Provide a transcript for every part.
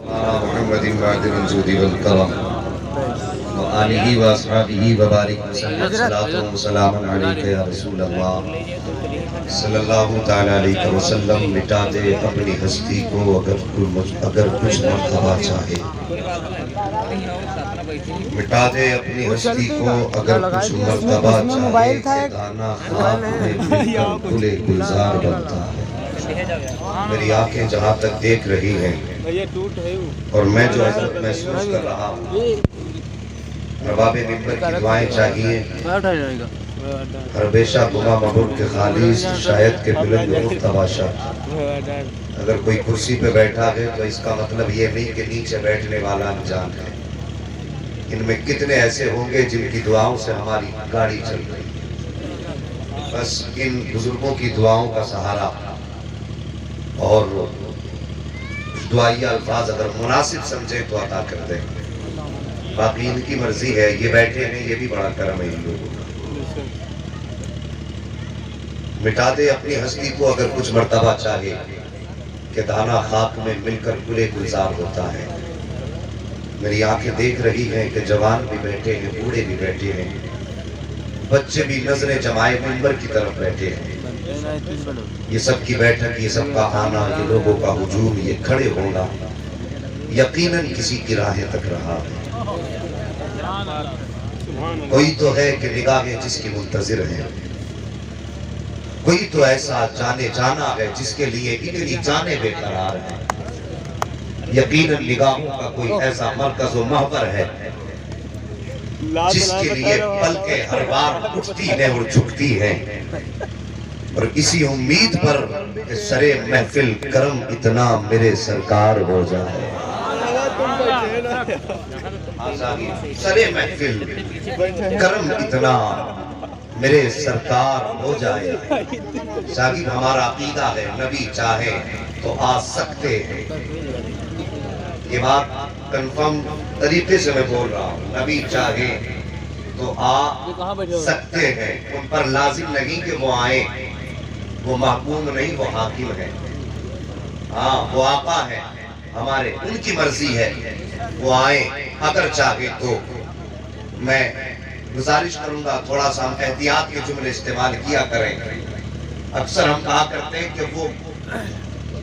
محمد معدن الجود والکرم وآلہ واصحابہ وبارک وسلم صلاۃ و سلام علیک یا رسول اللہ صلی اللہ تعالی علیہ وسلم۔ مٹا دے اپنی ہستی کو اگر کچھ مرتبہ چاہے، مٹا دے اپنی ہستی کو اگر کچھ مرتبہ چاہے، کہ دانا خاک میں مل کر گلے گلزار بنتا ہے۔ میری آنکھیں جہاں تک دیکھ رہی ہیں اور میں جو حضرت محسوس کر رہا ہوں، رباب منبر کی دعائیں چاہیے، ہر بیشہ گما مبر کے خالص شاید کے بلند رخ تباشا۔ اگر کوئی کرسی پہ بیٹھا ہے تو اس کا مطلب یہ نہیں کہ نیچے بیٹھنے والا انجان ہے۔ ان میں کتنے ایسے ہوں گے جن کی دعاؤں سے ہماری گاڑی چل رہی ہے۔ بس ان بزرگوں کی دعاؤں کا سہارا اور دعائیہ الفاظ اگر مناسب سمجھے تو عطا کر دیں۔ باقی ان کی مرضی ہے، یہ بیٹھے ہیں، یہ بھی بڑا کرم ہے ان لوگوں کا۔ مٹا دے اپنی ہستی کو اگر کچھ مرتبہ چاہے، کہ دانا خاک میں مل کر گلے گلزار ہوتا ہے۔ میری آنکھیں دیکھ رہی ہیں کہ جوان بھی بیٹھے ہیں، بوڑھے بھی بیٹھے ہیں، بچے بھی نظریں جمائے منبر کی طرف بیٹھے ہیں۔ یہ سب کی بیٹھک، یہ سب کا آنا، یہ لوگوں کا ہجوم، یہ کھڑے ہونا یقیناً کسی کی راہیں تک رہا ہے۔ کوئی تو ہے کہ نگاہیں جس کی منتظر ہیں، کوئی تو ایسا جانے جانا ہے جس کے لیے اتنی جانیں بے قرار ہیں۔ یقیناً نگاہوں کا کوئی ایسا مرکز و محور ہے جس کے لیے پلکیں ہر بار اٹھتی ہیں اور جھکتی ہیں، اور اسی امید پر کہ سرے محفل کرم اتنا میرے سرکار ہو جائے۔ سرے محفل کرم اتنا میرے سرکار ہو جائے۔ شاگرد ہمارا عقیدہ ہے، نبی چاہے تو آ سکتے ہیں۔ یہ بات کنفرم طریقے سے میں بول رہا ہوں، نبی چاہے تو آ سکتے ہیں۔ ان پر لازم نہیں کہ وہ آئیں، وہ محکوم نہیں، وہ حاکم ہے۔ ہاں، وہ آقا ہے ہمارے، ان کی مرضی ہے وہ آئیں اگر چاہے تو۔ میں گزارش کروں گا تھوڑا سا ہم احتیاط کے جملے استعمال کیا کریں۔ اکثر ہم کہا کرتے ہیں کہ وہ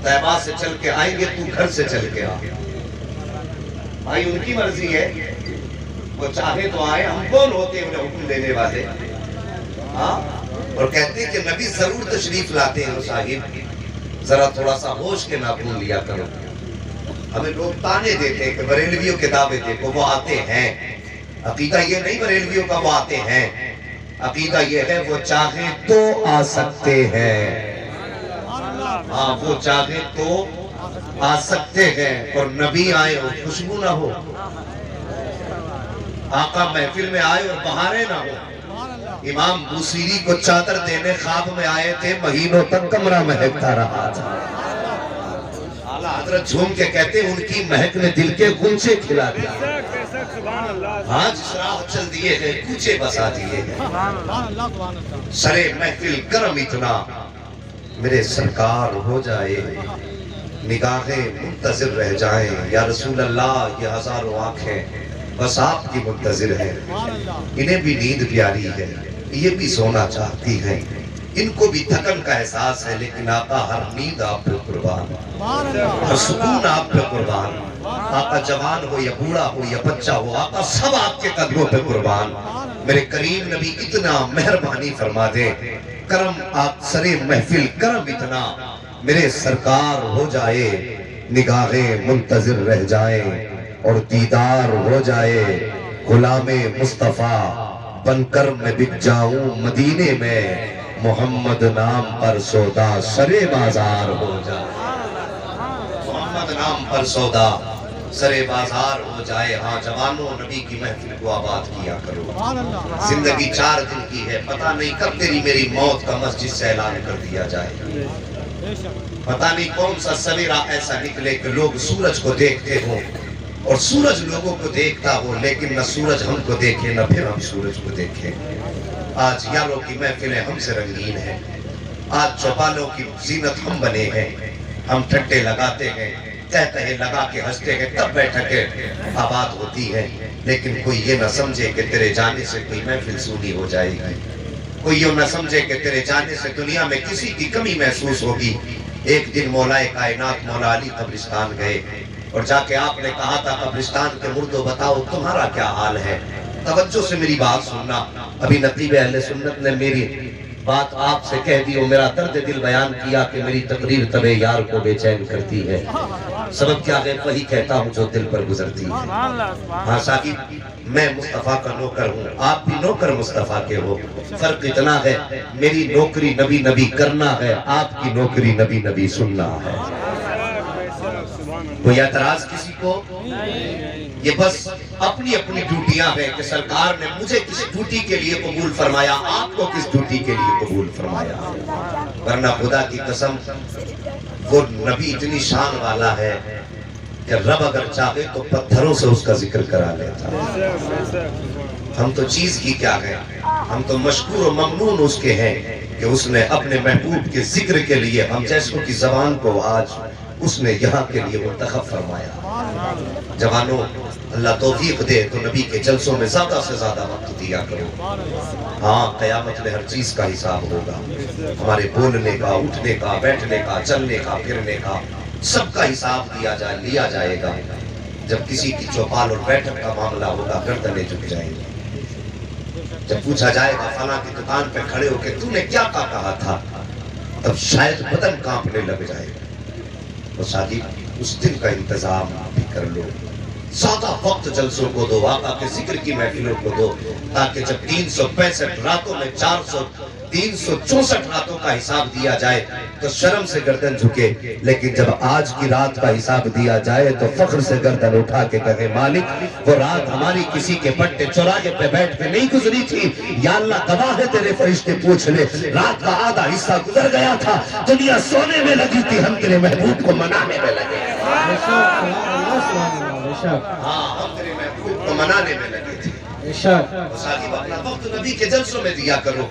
طیبہ سے چل کے آئیں گے، تو گھر سے چل کے آ۔ بھائی ان کی مرضی ہے، وہ چاہے تو آئے۔ ہم کون ہوتے ہیں انہیں حکم دینے والے؟ ہاں، اور کہتے ہیں کہ نبی ضرور تشریف لاتے ہیں صاحب، ذرا تھوڑا سا ہوش کے ناخن لیا کرو۔ ہمیں لوگ تانے دیتے ہیں کہ بریلویوں کے دعوے دیکھو، وہ آتے ہیں۔ عقیدہ یہ نہیں بریلویوں کا وہ آتے ہیں، عقیدہ یہ ہے وہ چاہیں تو آ سکتے ہیں۔ ہاں، وہ چاہیں تو آ سکتے ہیں، اور نبی آئے اور خوشبو نہ ہو، آقا محفل میں آئے اور بہاریں نہ ہو۔ امام بوسیری کو چادر دینے خواب میں آئے تھے، مہینوں تک کمرہ مہکتا رہا تھا۔ اعلیٰ حضرت جھوم کے کہتے ان کی مہک نے دل کے گنچے کھلا دیا۔ ہاں، جس راہ چل دیے گئے کوچے بسا دیے گئے۔ سرے محفل کرم اتنا میرے سرکار ہو جائے، نگاہیں منتظر رہ جائیں۔ یا رسول اللہ، یہ ہزاروں آنکھیں بس آپ کی منتظر ہیں، انہیں بھی نیند پیاری ہے، یہ بھی سونا چاہتی ہیں، ان کو بھی تھکن کا احساس ہے، لیکن آقا ہر نیند آپ پہ قربان، ہر سکون آپ پہ قربان۔ آقا جوان ہو یا بوڑھا ہو یا بچہ ہو، آقا سب آپ کے قدموں پہ قربان۔ میرے کریم نبی اتنا مہربانی فرما دے، کرم آپ سرے محفل کرم اتنا میرے سرکار ہو جائے، نگاہیں منتظر رہ جائیں اور دیدار ہو جائے۔ غلام مصطفیٰ بن کر میں بک جاؤں مدینے میں، محمد نام پر سودا سرے بازار ہو جائے۔ محمد نام پر سودا سرے بازار ہو جائے۔ ہاں جوانوں، نبی کی محفل کو آباد کیا کرو۔ زندگی 4 دن کی ہے، پتہ نہیں کب تیری میری موت کا مسجد سے اعلان کر دیا جائے۔ پتہ نہیں کون سا سویرا ایسا نکلے کہ لوگ سورج کو دیکھتے ہوں اور سورج لوگوں کو دیکھتا ہو، لیکن نہ سورج ہم کو دیکھے نہ پھر ہم سورج کو دیکھیں۔ آج یاروں کی محفلیں ہم سے رنگین ہیں، آج چوپالوں کی زینت ہم بنے ہیں، ہم ٹھٹے لگاتے ہیں، کہے لگا کے ہنستے ہیں تب بیٹھکیں آباد ہوتی ہے، لیکن کوئی یہ نہ سمجھے کہ تیرے جانے سے کوئی محفل سونی ہو جائے گی، کوئی یہ نہ سمجھے کہ تیرے جانے سے دنیا میں کسی کی کمی محسوس ہوگی۔ ایک دن مولا کائنات مولا علی قبرستان گئے اور جا کے آپ نے کہا تھا قبرستان کے مردوں بتاؤ تمہارا کیا حال ہے، توجہ سے میری بات سننا۔ ابھی نقیب اہل سنت نے میری بات آپ سے کہہ دی اور میرا درد دل بیان کیا کہ میری تقریر طبع یار کو بے چین کرتی ہے، سبب کیا ہے وہی کہتا ہوں جو دل پر گزرتی ہے۔ ہاں صاحب میں مصطفیٰ کا نوکر ہوں، آپ بھی نوکر مصطفیٰ کے ہو، فرق اتنا ہے میری نوکری نبی نبی کرنا ہے، آپ کی نوکری نبی نبی سننا ہے۔ کوئی اعتراض کسی کو؟ یہ بس اپنی اپنی ڈیوٹیاں ہیں کہ سرکار نے مجھے کس ڈیوٹی کے لیے قبول فرمایا، آپ کو کس ڈیوٹی کے لیے قبول فرمایا۔ ورنہ خدا کی قسم وہ نبی اتنی شان والا ہے کہ رب اگر چاہے تو پتھروں سے اس کا ذکر کرا لیتا۔ ہم تو چیز کی کیا ہے، ہم تو مشکور و ممنون اس کے ہیں کہ اس نے اپنے محبوب کے ذکر کے لیے ہم جیسوں کی زبان کو آج اس نے یہاں کے لیے منتخب فرمایا۔ جوانوں اللہ توفیق دے تو نبی کے جلسوں میں زیادہ سے زیادہ وقت دیا کرو۔ ہاں قیامت میں ہر چیز کا حساب ہوگا، ہمارے بولنے کا، اٹھنے کا، بیٹھنے کا، چلنے کا، پھرنے کا، سب کا حساب لیا جائے گا۔ جب کسی کی چوپال اور بیٹھک کا معاملہ ہوگا گردنیں جھک جائیں گی۔ جب پوچھا جائے گا فلاں کی دکان پہ کھڑے ہو کے تو نے کیا کہا تھا، تب شاید بدن کانپنے لگ جائے گا۔ تو ساتھی اس دن کا انتظام بھی کر لو، زیادہ وقت جلسوں کو دو، آقا کے ذکر کی محفلوں کو دو، تاکہ جب 365 راتوں میں 364 راتوں کا حساب دیا جائے تو شرم سے گردن جھکے، لیکن جب آج کی رات کا حساب دیا جائے تو فخر سے گردن اٹھا کے کہے مالک وہ رات ہماری کسی کے پٹے چوراہے پہ بیٹھ کے نہیں گزری تھی، یا اللہ گواہ ہے تیرے فرشتے پوچھ لے، رات کا آدھا حصہ گزر گیا تھا، دنیا سونے میں لگی تھی، ہم تیرے محبوب کو منانے میں لگے۔ ہاں ہم تیرے محبوب کو منانے میں لگے تھے۔ صاحب اپنا وقت نبی کے جلسوں میں دیا کرو،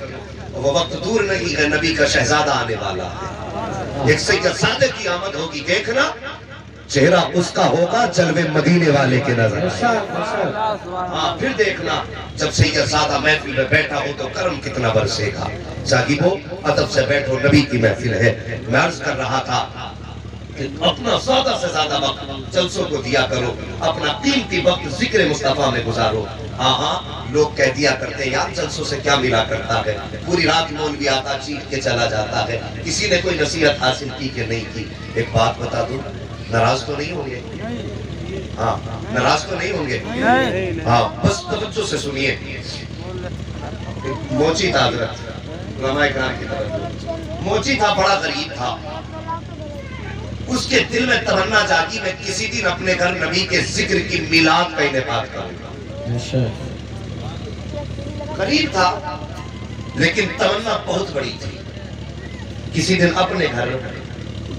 وہ وقت دور نہیں ہے، نبی کا شہزادہ آنے والا ہے، ایک سید سادہ کی آمد ہوگی، دیکھنا چہرہ اس کا ہوگا جلوے مدینے والے کے نظر آئے۔ ہاں پھر دیکھنا جب سید سادہ محفل میں بیٹھا ہو تو کرم کتنا برسے گا۔ صاحبو ادب سے بیٹھو، نبی کی محفل ہے۔ میں عرض کر رہا تھا کہ اپنا زیادہ سے زیادہ وقت جلسوں کو دیا کرو، اپنا قیمتی وقت ذکر مصطفیٰ میں گزارو۔ ہاں لوگ کہہ دیا کرتے ہیں یار جلسوں سے کیا ملا کرتا ہے، پوری رات مولوی آتا چیخ کے چلا جاتا ہے، کسی نے کوئی نصیحت حاصل کی کہ نہیں کی۔ ایک بات بتا دوں، ناراض تو نہیں ہوں گے؟ ہاں ناراض تو نہیں ہوں گے؟ ہاں بس توجہ سے سنیے۔ موچی تھا حضرت علماء کرام کی توجہ، موچی تھا، بڑا غریب تھا، اس کے دل میں تمنا جاگی میں کسی دن اپنے گھر نبی کے ذکر کی میلاد کا انعقاد کروں گا۔ غریب تھا لیکن تمنا بہت بڑی تھی، کسی دن اپنے گھر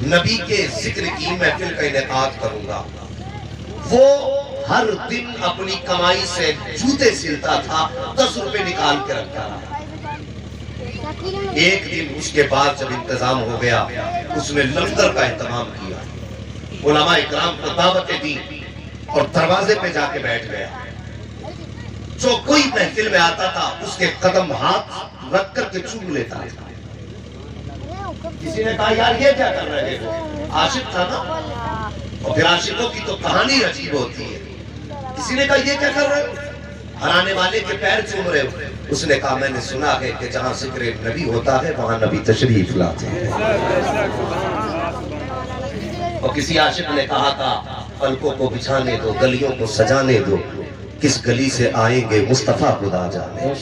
نبی کے ذکر کی محفل کا انعقاد کروں گا۔ وہ ہر دن اپنی کمائی سے جوتے سلتا تھا، 10 روپے نکال کے رکھتا تھا۔ ایک دن اس کے بعد جب انتظام ہو گیا اس نے لنگر کا اہتمام کیا، علماء اکرام کو دعوتیں دی اور دروازے پہ جا کے بیٹھ گیا۔ جو کوئی محفل میں آتا تھا اس کے قدم ہاتھ رکھ کر کے چوم لیتا تھا۔ کسی نے کہا یار یہ کیا کر رہے ہو، عاشق تھا نا، اور پھر عاشقوں کی تو کہانی عجیب ہوتی ہے۔ کسی نے کہا یہ کیا کر رہے ہو، ہرانے والے کے پیر چوم رہے ہو۔ اس نے کہا میں نے سنا ہے کہ جہاں ذکر نبی ہوتا ہے وہاں نبی تشریف لاتے ہیں۔ اور کسی عاشق نے کہا تھا پلکوں کو بچھانے دو، گلیوں کو سجانے دو، کس گلی سے آئیں گے مصطفیٰ خدا جانے۔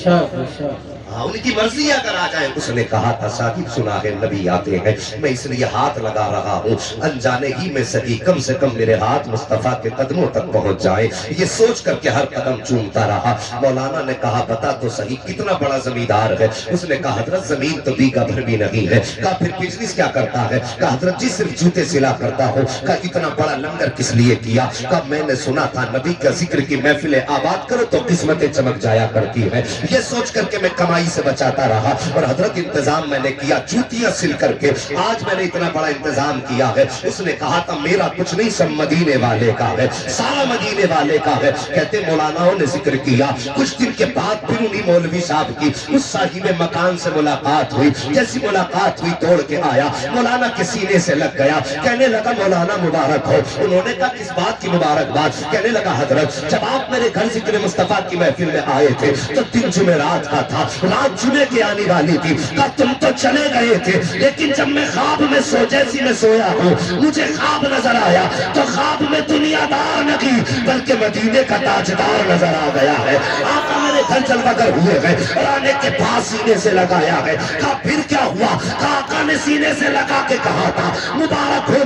ہاں ان کی مرضی اگر آ جائے۔ اس نے کہا تھا صاحب سنا ہے نبی آتے ہیں، میں اس لیے ہاتھ لگا رہا ہوں، انجانے ہی میں سکی کم سے کم میرے ہاتھ مصطفیٰ کے قدموں تک پہنچ جائے۔ یہ سوچ کر کہ ہر قدم چومتا رہا۔ مولانا نے کہا بتا تو صحیح کتنا بڑا زمیندار ہے۔ اس نے کہا حضرت زمین تو بیگھا بھر بھی نہیں ہے۔ کہا پھر بزنس کیا کرتا ہے؟ کہا حضرت جی صرف جوتے سلا کرتا ہوں۔ کہا اتنا بڑا لنگر کس لیے کیا؟ کہا میں نے سنا تھا نبی کا ذکر کی محفلیں آباد کرو تو قسمتیں چمک جایا کرتی ہیں۔ یہ سوچ کر کہ میں کمائی برائی سے بچاتا رہا، اور حضرت انتظام میں نے کیا جوتیاں سل کر کے، آج میں نے اتنا بڑا انتظام کیا ہے۔ اس نے کہا تھا میرا کچھ نہیں سب مدینے والے کا ہے، سارا مدینے والے کا ہے۔ کہتے مولاناؤں نے ذکر کیا، کچھ دن کے بعد پھر انہی مولوی صاحب کی اس صاحب مکان سے ملاقات ہوئی، جیسی ملاقات ہوئی توڑ کے آیا، مولانا کے سینے سے لگ گیا، کہنے لگا مولانا مبارک ہو۔ انہوں نے کہا کس بات کی مبارکباد؟ کہنے لگا حضرت جب آپ میرے گھر ذکر مصطفیٰ کی محفل میں آئے تھے تو دن جمعرات کا تھا، رات جمعے کی آنے والی تھی، کہا تم تو چلے گئے تھے، لیکن جب میں خواب میں جیسی میں سویا ہوں مجھے خواب نظر آیا تو خواب میں دنیا دار نہیں بلکہ مدینے کا تاجدار نظر آ گیا ہے۔ آقا میرے گھر جلوہ گر ہوئے گئے اور آنے کے پاس سینے سے لگایا ہے۔ کہا پھر کیا ہوا؟ کہا آقا نے سینے سے لگا کے کہا تھا مبارک ہو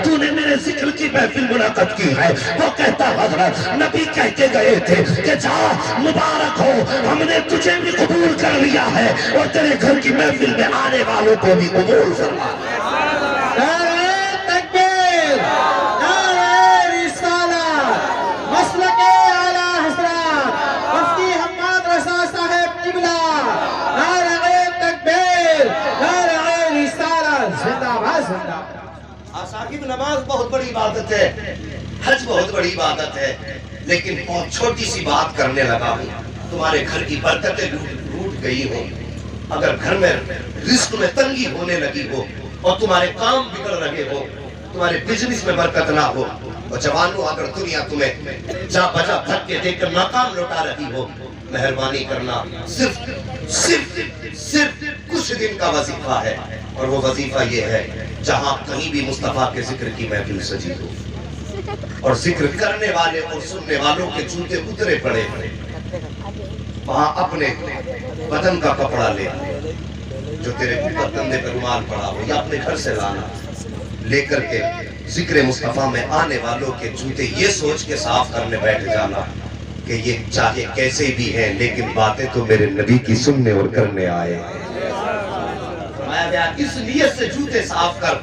تو نے میرے ذکر کی محفل منعقد کی ہے۔ وہ کہتا حضرت نبی کہہ کے گئے تھے کہ جا مبارک ہو، ہم نے تجھے بھی قبول کر لیا ہے اور تیرے گھر کی محفل میں آنے والوں کو بھی قبول فرما۔ نعرہ تکبیر، نعرہ رسالت، مسلک اعلیٰ حضرات مفتی حماد رضا صاحب قبلہ، نعرہ تکبیر، نعرہ رسالت، زندہ باد زندہ باد۔ صاحب نماز بہت بڑی عبادت ہے، حج بہت بڑی عبادت ہے، لیکن بہت چھوٹی سی بات کرنے لگا ہوں، تمہارے گھر کی برکتیں ٹوٹ گئی ہوں، اگر گھر میں رزق میں تنگی ہونے لگی ہو اور تمہارے کام بگڑ رہے ہو، تمہارے بزنس میں برکت نہ ہو، اور جوانوں اگر دنیا تمہیں جا بجا دھکے دے کر ناکام لوٹا رہی ہو، مہربانی کرنا صرف کچھ دن کا وظیفہ ہے، اور وہ وظیفہ یہ ہے جہاں کہیں بھی مصطفیٰ کے ذکر کی محفل سجی ہو اور ذکر کرنے والے اور سننے والوں کے جوتے اترے پڑے، وہاں اپنے بدن کا کپڑا لے جو تیرے کندھے پر رومال پڑا ہو یا اپنے گھر سے لانا، لے کر کے ذکر مصطفیٰ میں آنے والوں کے جوتے یہ سوچ کے صاف کرنے بیٹھ جانا کہ یہ چاہے کیسے بھی ہیں لیکن باتیں تو میرے نبی کی سننے اور کرنے آئے ہیں۔ اس نیت سے جوتے صاف کر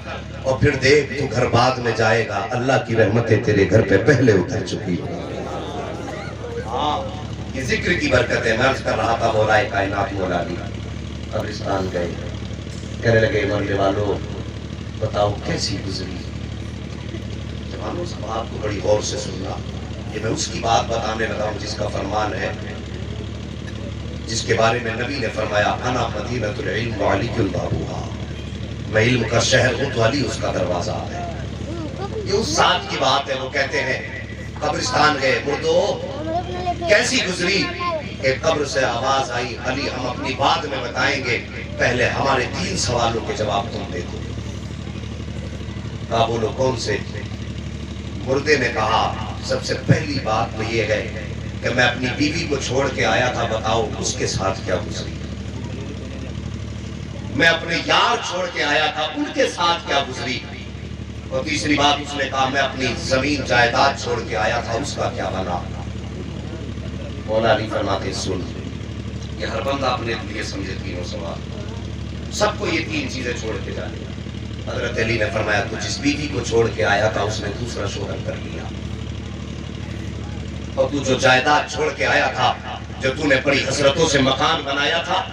اور پھر دیکھ تو گھر بعد میں جائے گا، اللہ کی رحمتیں تیرے گھر پہ پہلے اتر چکی ہوں۔ ہاں یہ ذکر کی برکت ہے۔ میں عرض کر رہا تھا مولا کائنات مولا علی قبرستان گئے، کہنے لگے مرنے والوں بتاؤ کیسی گزری؟ جوانوں سب آپ کو بڑی غور سے سننا، یہ میں اس کی بات بتانے لگا ہوں جس کا فرمان ہے، جس کے بارے میں نبی نے فرمایا انا مدینۃ العلم وعلی بابوہا، میں علم کا شہر ہوں تو علی اس کا دروازہ ہے۔ یہ اس ساتھ کی بات ہے، وہ کہتے ہیں قبرستان گئے، مردو کیسی گزری؟ ایک قبر سے آواز آئی علی ہم اپنی بات میں بتائیں گے، پہلے ہمارے 3 سوالوں کے جواب تم دے دو۔ کہا بولو کون سے؟ مردے نے کہا سب سے پہلی بات تو یہ ہے کہ میں اپنی بیوی کو چھوڑ کے آیا تھا، بتاؤ اس کے ساتھ کیا گزری؟ میں اپنے یار چھوڑ کے آیا تھا، ان کے ساتھ کیا گزری؟ اور تیسری بات اس نے کہا میں اپنی زمین جائیداد چھوڑ کے آیا تھا، اس کا کیا بنا؟ مولا علی فرماتے سن، یہ ہر بندہ اپنے لیے سمجھے تینوں سوال، سب کو یہ 3 چیزیں چھوڑ کے جانے۔ حضرت علی نے فرمایا تو جس بیوی کو چھوڑ کے آیا تھا اس نے دوسرا شوہر کر لیا، اور تو جو جائیداد چھوڑ کے آیا تھا، جو تو نے بڑی حسرتوں سے مکان بنایا تھا،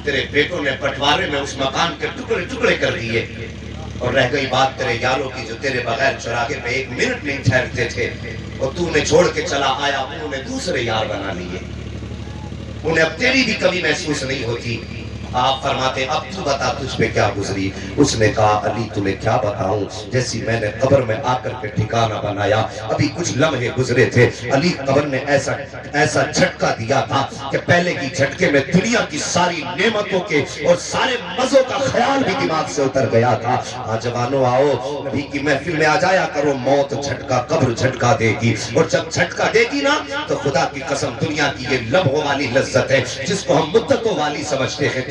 تیرے بیٹوں نے بٹوارے میں اس مکان کے ٹکڑے ٹکڑے کر دیے، اور رہ گئی بات تیرے یاروں کی جو تیرے بغیر چراغے پہ 1 منٹ نہیں ٹھہرتے تھے، اور تو نے چھوڑ کے چلا آیا، انہوں نے دوسرے یار بنا لیے، انہیں اب تیری بھی کمی محسوس نہیں ہوتی۔ آپ فرماتے اب تو بتا تجھ پہ کیا گزری؟ اس نے کہا علی تمہیں کیا بتاؤں، جیسی میں نے قبر میں آ کر کے ٹھکانہ بنایا، ابھی کچھ لمحے گزرے تھے، علی قبر نے ایسا جھٹکا دیا تھا کہ پہلے کی جھٹکے میں دنیا کی ساری نعمتوں کے اور سارے مزوں کا خیال بھی دماغ سے اتر گیا تھا۔ ہاں جوانوں آؤ نبی کی محفل میں آ جایا کرو، موت جھٹکا قبر جھٹکا دے گی، اور جب جھٹکا دے گی نا تو خدا کی قسم دنیا کی یہ لمحوں والی لذت ہے جس کو ہم مدتوں والی سمجھتے ہیں،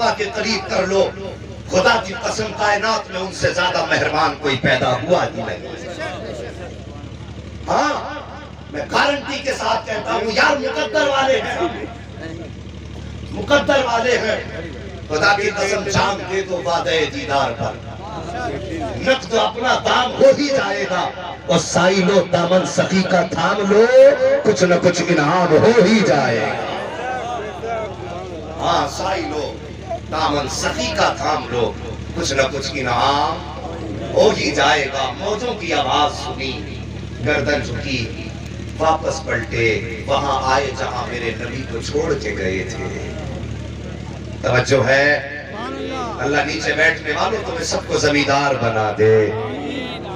مصطفیٰ کے قریب کر لو، خدا کی قسم کائنات میں ان سے زیادہ مہربان کوئی پیدا ہوا ہی نہیں۔ ہاں میں گارنٹی کے ساتھ کہتا ہوں یار مقدر والے ہیں، مقدر والے ہیں، خدا کی قسم جان دے دو وعدہ دیدار پر، نقد اپنا دام ہو ہی جائے گا، اور سائی لو دامن سخی کا تھام لو، کچھ نہ کچھ انعام ہو ہی جائے گا۔ ہاں سائی لو دامن سخی کا تھام لو، کچھ نہ کچھ انعام ہو ہی جائے گا۔ موجوں کی آواز سنی، گردن جھکی، واپس پلٹے، وہاں آئے جہاں میرے نبی کو چھوڑ کے گئے تھے۔ توجہ ہے، اللہ نیچے بیٹھنے والوں تمہیں سب کو زمیندار بنا دے،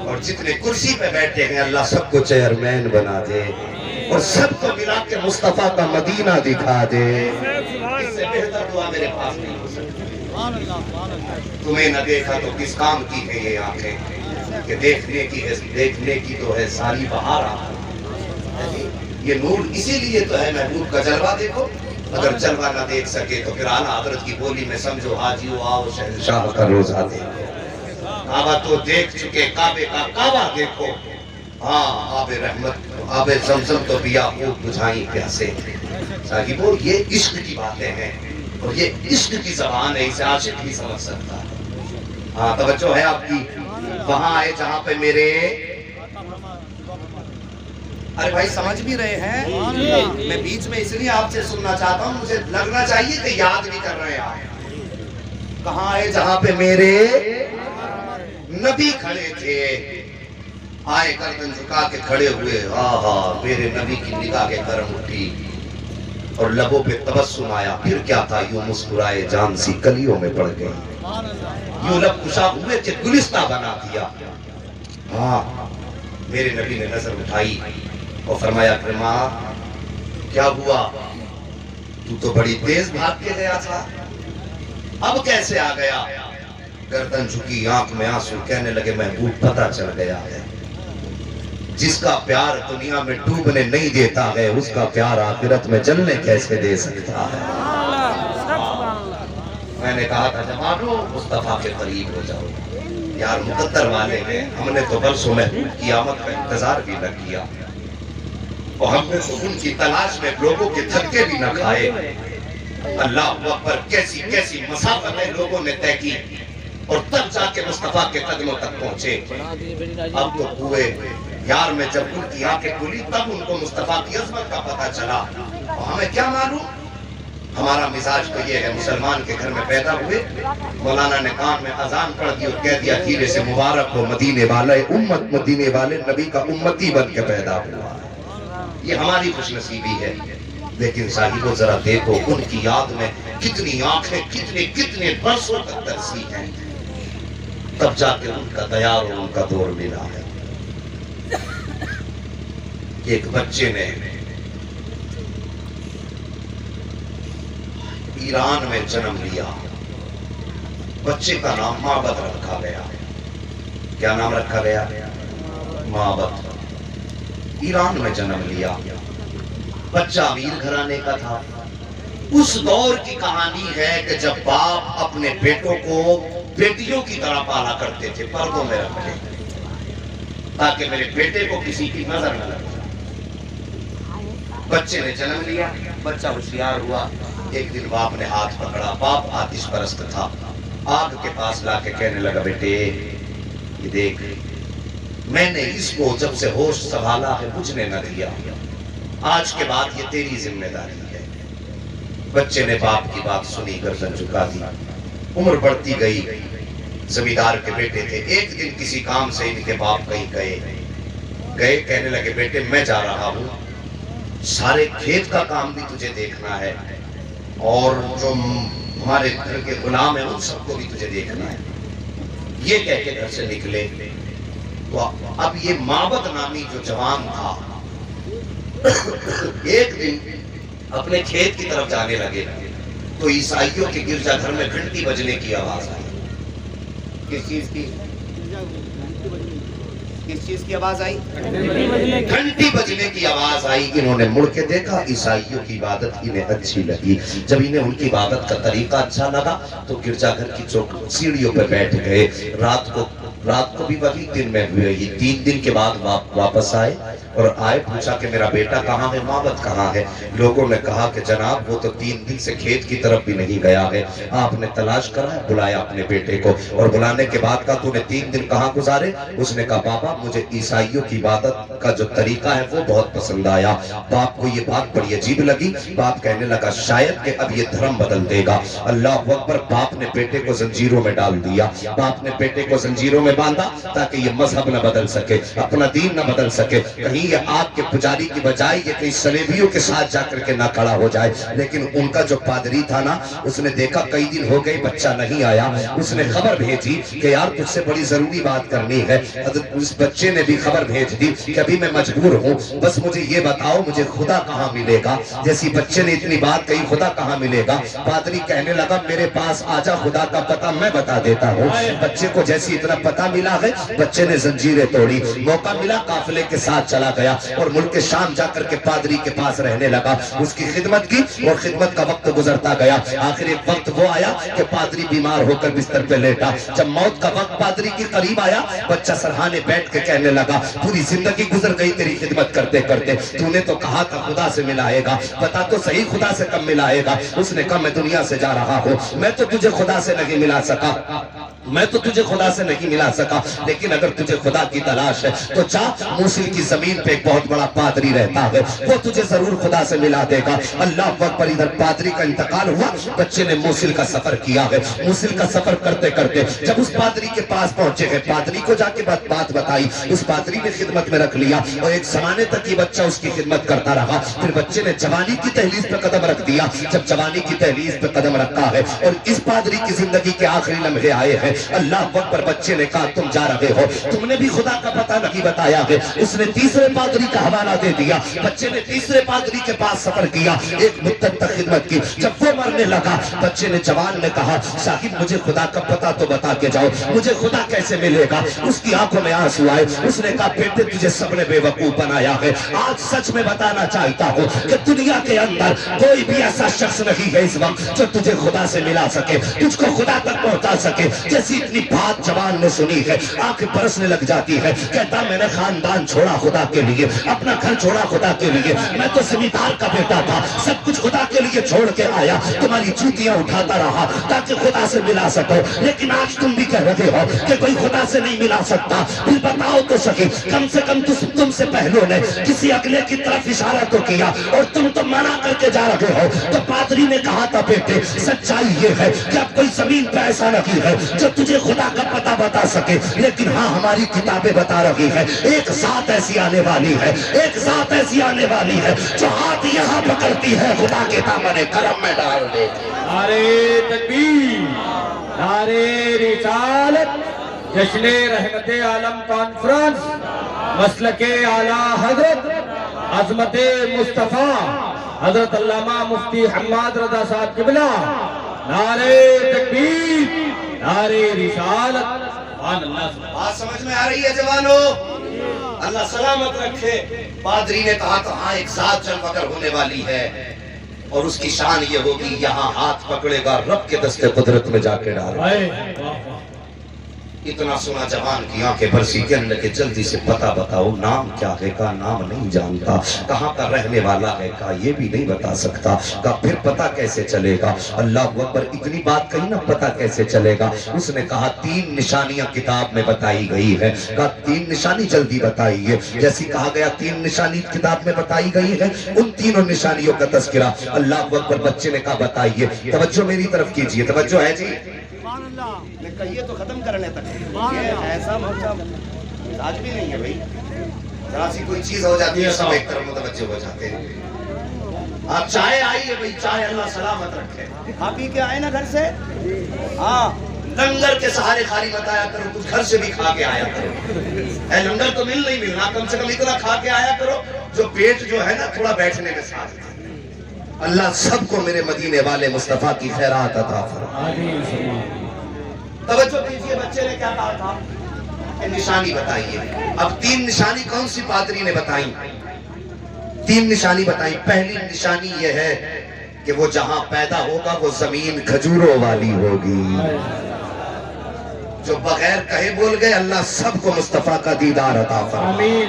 اور جتنے کرسی پہ بیٹھے ہیں اللہ سب کو چیئرمین بنا دے، اور سب کو ملا کے مصطفیٰ کا مدینہ دکھا دے۔ اس سے بہتر دعا میرے پاس نہیں ہو سکتی۔ تمہیں نہ دیکھا تو کس کام کی ہے یہ آنکھیں، کہ دیکھنے کی تو ہے ساری بہار آنکھیں۔ یہ نور اسی لیے تو ہے محبوب کا جلوہ دیکھو، اگر جلوہ نہ دیکھ سکے تو پھر اعلیٰ حضرت کی بولی میں سمجھو حاجیو آؤ شہنشاہ کا روزہ دیکھو۔ کعبہ تو دیکھ چکے، کعبے کا کعبہ دیکھو۔ ہاں آب رحمت، آب زمزم تو پیا خوب بجھائیں پیاسے۔ صاحبو یہ عشق کی باتیں ہیں، اور یہ عشق کی زبان ہے، اسے عاشق ہی سمجھ سکتا ہے۔ ہاں توجہ ہے آپ کی، وہاں آئے جہاں پہ میرے، ارے بھائی سمجھ بھی رہے ہیں، میں بیچ میں اس لیے آپ سے سننا چاہتا ہوں، مجھے لگنا چاہیے کہ یاد بھی کر رہے ہیں آپ۔ کہاں آئے جہاں پہ میرے نبی کھڑے تھے، آئے گردن جھکا کے کھڑے ہوئے، آہا میرے نبی کی نگاہ کے گرم اٹھی، اور لبوں پہ تبسم آیا، پھر کیا تھا یوں مسکرائے جان سی کلیوں میں پڑ گئی، یوں لب کشا ہوئے کہ گلستہ بنا دیا۔ ہاں میرے نبی نے نظر اٹھائی اور فرمایا کہ ماں کیا ہوا، تو بڑی تیز بھاگ کے گیا تھا، اب کیسے آ گیا؟ گردن جھکی، آنکھ میں آنسو، کہنے لگے محبوب پتہ چل گیا ہے، جس کا پیار دنیا میں ڈوبنے نہیں دیتا ہے اس کا پیار آخرت میں جلنے کیسے دے سکتا ہے۔ میں نے کہا تھا جوانو مصطفیٰ کے قریب ہو جاؤ، یار مقدر والے ہیں، ہم نے تو برسوں محبوب کی آمد کا انتظار بھی نہ کیا، اور ہم نے تو ان کی تلاش میں لوگوں کے دھکے بھی نہ کھائے۔ اللہ اکبر، کیسی کیسی مسافتیں لوگوں نے طے کی، اور تب جا کے مصطفیٰ کے قدموں تک پہنچے۔ اب تو ہوئے یار میں جب ان کی آنکھیں کھلی تب ان کو مصطفیٰ کی عظمت کا پتہ چلا، اور ہمیں کیا معلوم، ہمارا مزاج تو یہ ہے، مسلمان کے گھر میں پیدا ہوئے، مولانا نے کان میں اذان پڑھ دی اور کہہ دیا دھیرے سے مبارک ہو مدینے والے امت، مدینے والے نبی کا امتی بن کے پیدا ہوا۔ یہ ہماری خوش نصیبی ہے، لیکن صاحبو ذرا دیکھو ان کی یاد میں کتنی آنکھیں کتنے برسوں تک ترسی ہیں، تب جا کے ان کا دیار اور ان کا دور ملا ہے۔ ایک بچے نے ایران میں جنم لیا، بچے کا نام معبد رکھا گیا۔ کیا نام رکھا گیا؟ معبد۔ ایران میں جنم لیا، بچہ امیر گھرانے کا تھا۔ اس دور کی کہانی ہے کہ جب باپ اپنے بیٹوں کو بیٹیوں کی طرح پالا کرتے تھے، پردوں میں رکھتے تاکہ میرے بیٹے کو کسی کی نظر نہ لگ جائے۔ بچے نے جنم لیا، بچہ ہوشیار ہوا، ایک دن باپ نے ہاتھ پکڑا، باپ آتش پرست تھا، آگ کے پاس لا کے کہنے لگا بیٹے یہ دیکھ، میں نے اس کو جب سے ہوش سنبھالا ہے بجھنے نہ دیا، آج کے بعد یہ تیری ذمہ داری ہے۔ بچے نے باپ کی بات سنی، گردن جھکا دی، عمر بڑھتی گئی، زمیندار کے بیٹے تھے، ایک دن کسی کام سے ان کے باپ کہیں گئے، کہنے لگے بیٹے میں جا رہا ہوں، سارے کھیت کا کام بھی تجھے دیکھنا ہے، اور جو ہمارے گھر کے غلام ہیں ان سب کو بھی تجھے دیکھنا ہے۔ یہ کہہ کے گھر سے نکلے تو اب یہ معبد نامی جو جوان تھا ایک دن اپنے کھیت کی طرف جانے لگے تو عیسائیوں کے گرجا گھر میں گھنٹی بجنے کی آواز آئی۔ کس چیز کی؟ کس چیز کی آواز آئی؟ گھنٹی بجنے کی آواز آئی. انہوں نے مڑ کے دیکھا, عیسائیوں کی عبادت انہیں اچھی لگی. جب انہیں ان کی عبادت کا طریقہ اچھا لگا تو گرجا گھر کی سیڑھیوں پہ بیٹھ گئے. رات کو بھی وہی, دن میں بھی وہی. 3 دن کے بعد واپس آئے اور پوچھا کہ میرا بیٹا کہاں ہے, مابت کہاں ہے؟ لوگوں نے کہا کہ جناب وہ تو 3 دن سے کھیت کی طرف بھی نہیں گیا ہے. آپ نے تلاش کرا, بلایا اپنے بیٹے کو, اور بلانے کے بعد کہا تو نے 3 دن کہاں گزارے؟ اس نے کہا بابا مجھے عیسائیوں کی عبادت کا جو طریقہ ہے وہ بہت پسند آیا. باپ کو یہ بات بڑی عجیب لگی. باپ کہنے لگا شاید کہ اب یہ دھرم بدل دے گا. اللہ اکبر. باپ نے بیٹے کو زنجیروں میں ڈال دیا. باپ نے بیٹے کو زنجیروں میں باندھا تاکہ یہ مذہب نہ بدل سکے, اپنا دین نہ بدل سکے. کہیں یہ آگ کے پجاری کی بجائے یہ کئی سلیبیوں کے ساتھ جا کر کے نہ کھڑا ہو جائے. لیکن ان کا جو پادری تھا نا, اس نے دیکھا کئی دن ہو گئے بچہ نہیں آیا. اس نے خبر بھیجی کہ یار تجھ سے بڑی ضروری بات کرنی ہے. اس بچے نے بھی خبر بھیج دی کہ ابھی میں مجبور ہوں, بس مجھے یہ بتاؤ مجھے خدا کہاں ملے گا. جیسی بچے نے اتنی بات کہی, خدا کہاں ملے گا. پادری کہنے لگا میرے پاس آجا, خدا کا پتہ میں بتا دیتا ہوں. بچے کو جیسی اتنا پتہ ملا ہے, بچے نے زنجیریں توڑی. موقع ملا, قافلے کے ساتھ چلا گیا اور ملک شام جا کر کے پادری کے پاس رہنے لگا. اس کی خدمت کی اور خدمت کا وقت گزرتا گیا. آخر ایک وقت وہ آیا کہ پادری بیمار ہو کر بستر پہ لیٹا. جب موت کا وقت پادری کے قریب آیا, بچہ سرہانے بیٹھ کے کہنے لگا پوری زندگی گزر گئی تیری خدمت کرتے کرتے, تو نے تو کہا تھا خدا سے ملائے گا, پتا تو صحیح خدا سے کب ملائے گا. اس نے کہا میں دنیا سے جا رہا ہوں, میں تو تجھے خدا سے نہیں ملا سکا, میں تو تجھے خدا سے نہیں ملا سکا. لیکن اگر تجھے خدا کی تلاش ہے تو جا, موصل کی زمین پہ ایک بہت بڑا پادری رہتا ہے, وہ تجھے ضرور خدا سے ملا دے گا. اللہ اکبر. ادھر پادری کا انتقال ہوا, بچے نے موصل کا سفر کیا ہے. موصل کا سفر کرتے کرتے جب اس پادری کے پاس پہنچے ہیں, پادری کو جا کے بات بتائی. اس پادری نے خدمت میں رکھ لیا اور ایک زمانے تک یہ بچہ اس کی خدمت کرتا رہا. پھر بچے نے جوانی کی دہلیز پہ قدم رکھ دیا. جب جوانی کی دہلیز پہ قدم رکھا ہے اور اس پادری کی زندگی کے آخری لمحے آئے ہیں, اللہ اکبر. بچے نے کہا تم جا رہے ہو, تم نے بھی خدا کا پتہ نہیں بتایا ہے. اس نے تیسرے پادری کا حوالہ دے دیا. بچے نے تیسرے پادری کے پاس سفر کیا, ایک مدت تک خدمت کی. جب وہ مرنے لگا, بچے نے جوان نے کہا صاحب مجھے خدا کا پتہ تو بتا کے جاؤ, مجھے خدا کیسے ملے گا. اس کی آنکھوں میں آنسو آئے. اس نے کہا بیٹے تجھے سب نے بے وقوف بنایا ہے, آج سچ میں بتانا چاہتا ہوں کہ دنیا کے اندر کوئی بھی ایسا شخص نہیں ہے اس وقت جو تجھے خدا سے ملا سکے, تجھ کو خدا تک پہنچا سکے. جیسی اتنی بات جوان نے سنی ہے, آنکھ برسنے لگ جاتی ہے. کہتا میں نے خاندان چھوڑا خدا کے لیے, اپنا گھر چھوڑا خدا کے لیے, میں تو زمیندار کا بیٹا تھا, سب کچھ خدا کے لیے چھوڑ کے آیا, تمہاری جوتیاں اٹھاتا رہا تاکہ خدا سے ملا سکو. لیکن آج تم بھی کہہ رہے ہو کہ کوئی خدا سے نہیں ملا سکتا. پھر بتاؤ تو صحیح, کم سے کم تم سے پہلو نے کسی اگلے کی طرف اشارہ تو کیا اور تم تو منع کر کے جا رہے ہو. تو پادری نے کہا تھا بیٹے سچائی یہ ہے کہ اب کوئی زمین پہ ایسا نہیں ہے جو تجھے خدا کا پتہ بتا سکے. لیکن ہاں ہماری کتابیں بتا رہی ہے ایک ذات ایسی آنے والی ہے, ایک ذات ایسی آنے والی ہے جو ہاتھ یہاں پکڑتی ہے, خدا کے دامن کرم میں ڈال دیتی. نعرے تکبیر, نعرے رسالت. جشن رحمت عالم کانفرنس, مسلک اعلیٰ حضرت عظمت مصطفیٰ حضرت علامہ مفتی حماد رضا صاحب قبلہ. نعرے تکبیر, نعرے رسالت. بات سمجھ میں آ رہی ہے جوانوں؟ اللہ سلامت رکھے. پادری نے کہا تھا ہاں ایک ذات جل وگر ہونے والی ہے اور اس کی شان یہ ہوگی یہاں ہاتھ پکڑے گا رب کے دستے قدرت میں جا کے ڈالے. اتنا سنا جوان کی آنکھیں برسی, کہنے لگے جلدی سے پتہ بتاؤ نام کیا ہے. کہا نام نہیں جانتا. کہاں کا رہنے والا ہے. کہا یہ بھی نہیں بتا سکتا. کہا پھر پتہ کیسے چلے گا. اللہ اکبر. اتنی بات کہی نا پتہ کیسے چلے گا. اس نے کہا 3 نشانیاں کتاب میں بتائی گئی ہے. کہا 3 نشانی جلدی بتائیے. جیسی کہا گیا 3 نشانی کتاب میں بتائی گئی ہے, ان 3 نشانیوں کا تذکرہ. اللہ اکبر. بچے نے کہا بتائیے. توجہ میری طرف کیجئے, توجہ ہے جی. کہیے تو ختم کرنے تک. یہ ایسا آج بھی نہیں ہے بھائی. ذرا سی کوئی چیز ہو جاتی ہے سب ایک طرف متوجہ ہو جاتے ہیں. آپ چائے آئی ہے بھائی, چائے اللہ سلامت رکھے. کھا پی کے آئے نا گھر سے. ہاں لنگر کے سہارے خالی بتایا کرو, کچھ گھر سے بھی کھا کے آیا کرو. اے لنگر تو نہیں ملنا, کم سے کم اتنا کھا کے آیا کرو جو پیٹ جو ہے نا تھوڑا بیٹھنے میں ساتھ. اللہ سب کو میرے مدینے والے مصطفیٰ کی خیرات عطا فرمائے. توجہ دیجئے, بچے نے کیا کہا تھا. نشانی بتائیے. اب 3 نشانی کون سی پادری نے بتائی؟ 3 نشانی بتائی. پہلی نشانی یہ ہے کہ وہ جہاں پیدا ہوگا وہ زمین کھجوروں والی ہوگی. جو بغیر کہے بول گئے اللہ سب کو مصطفیٰ کا دیدار عطا فرمائے.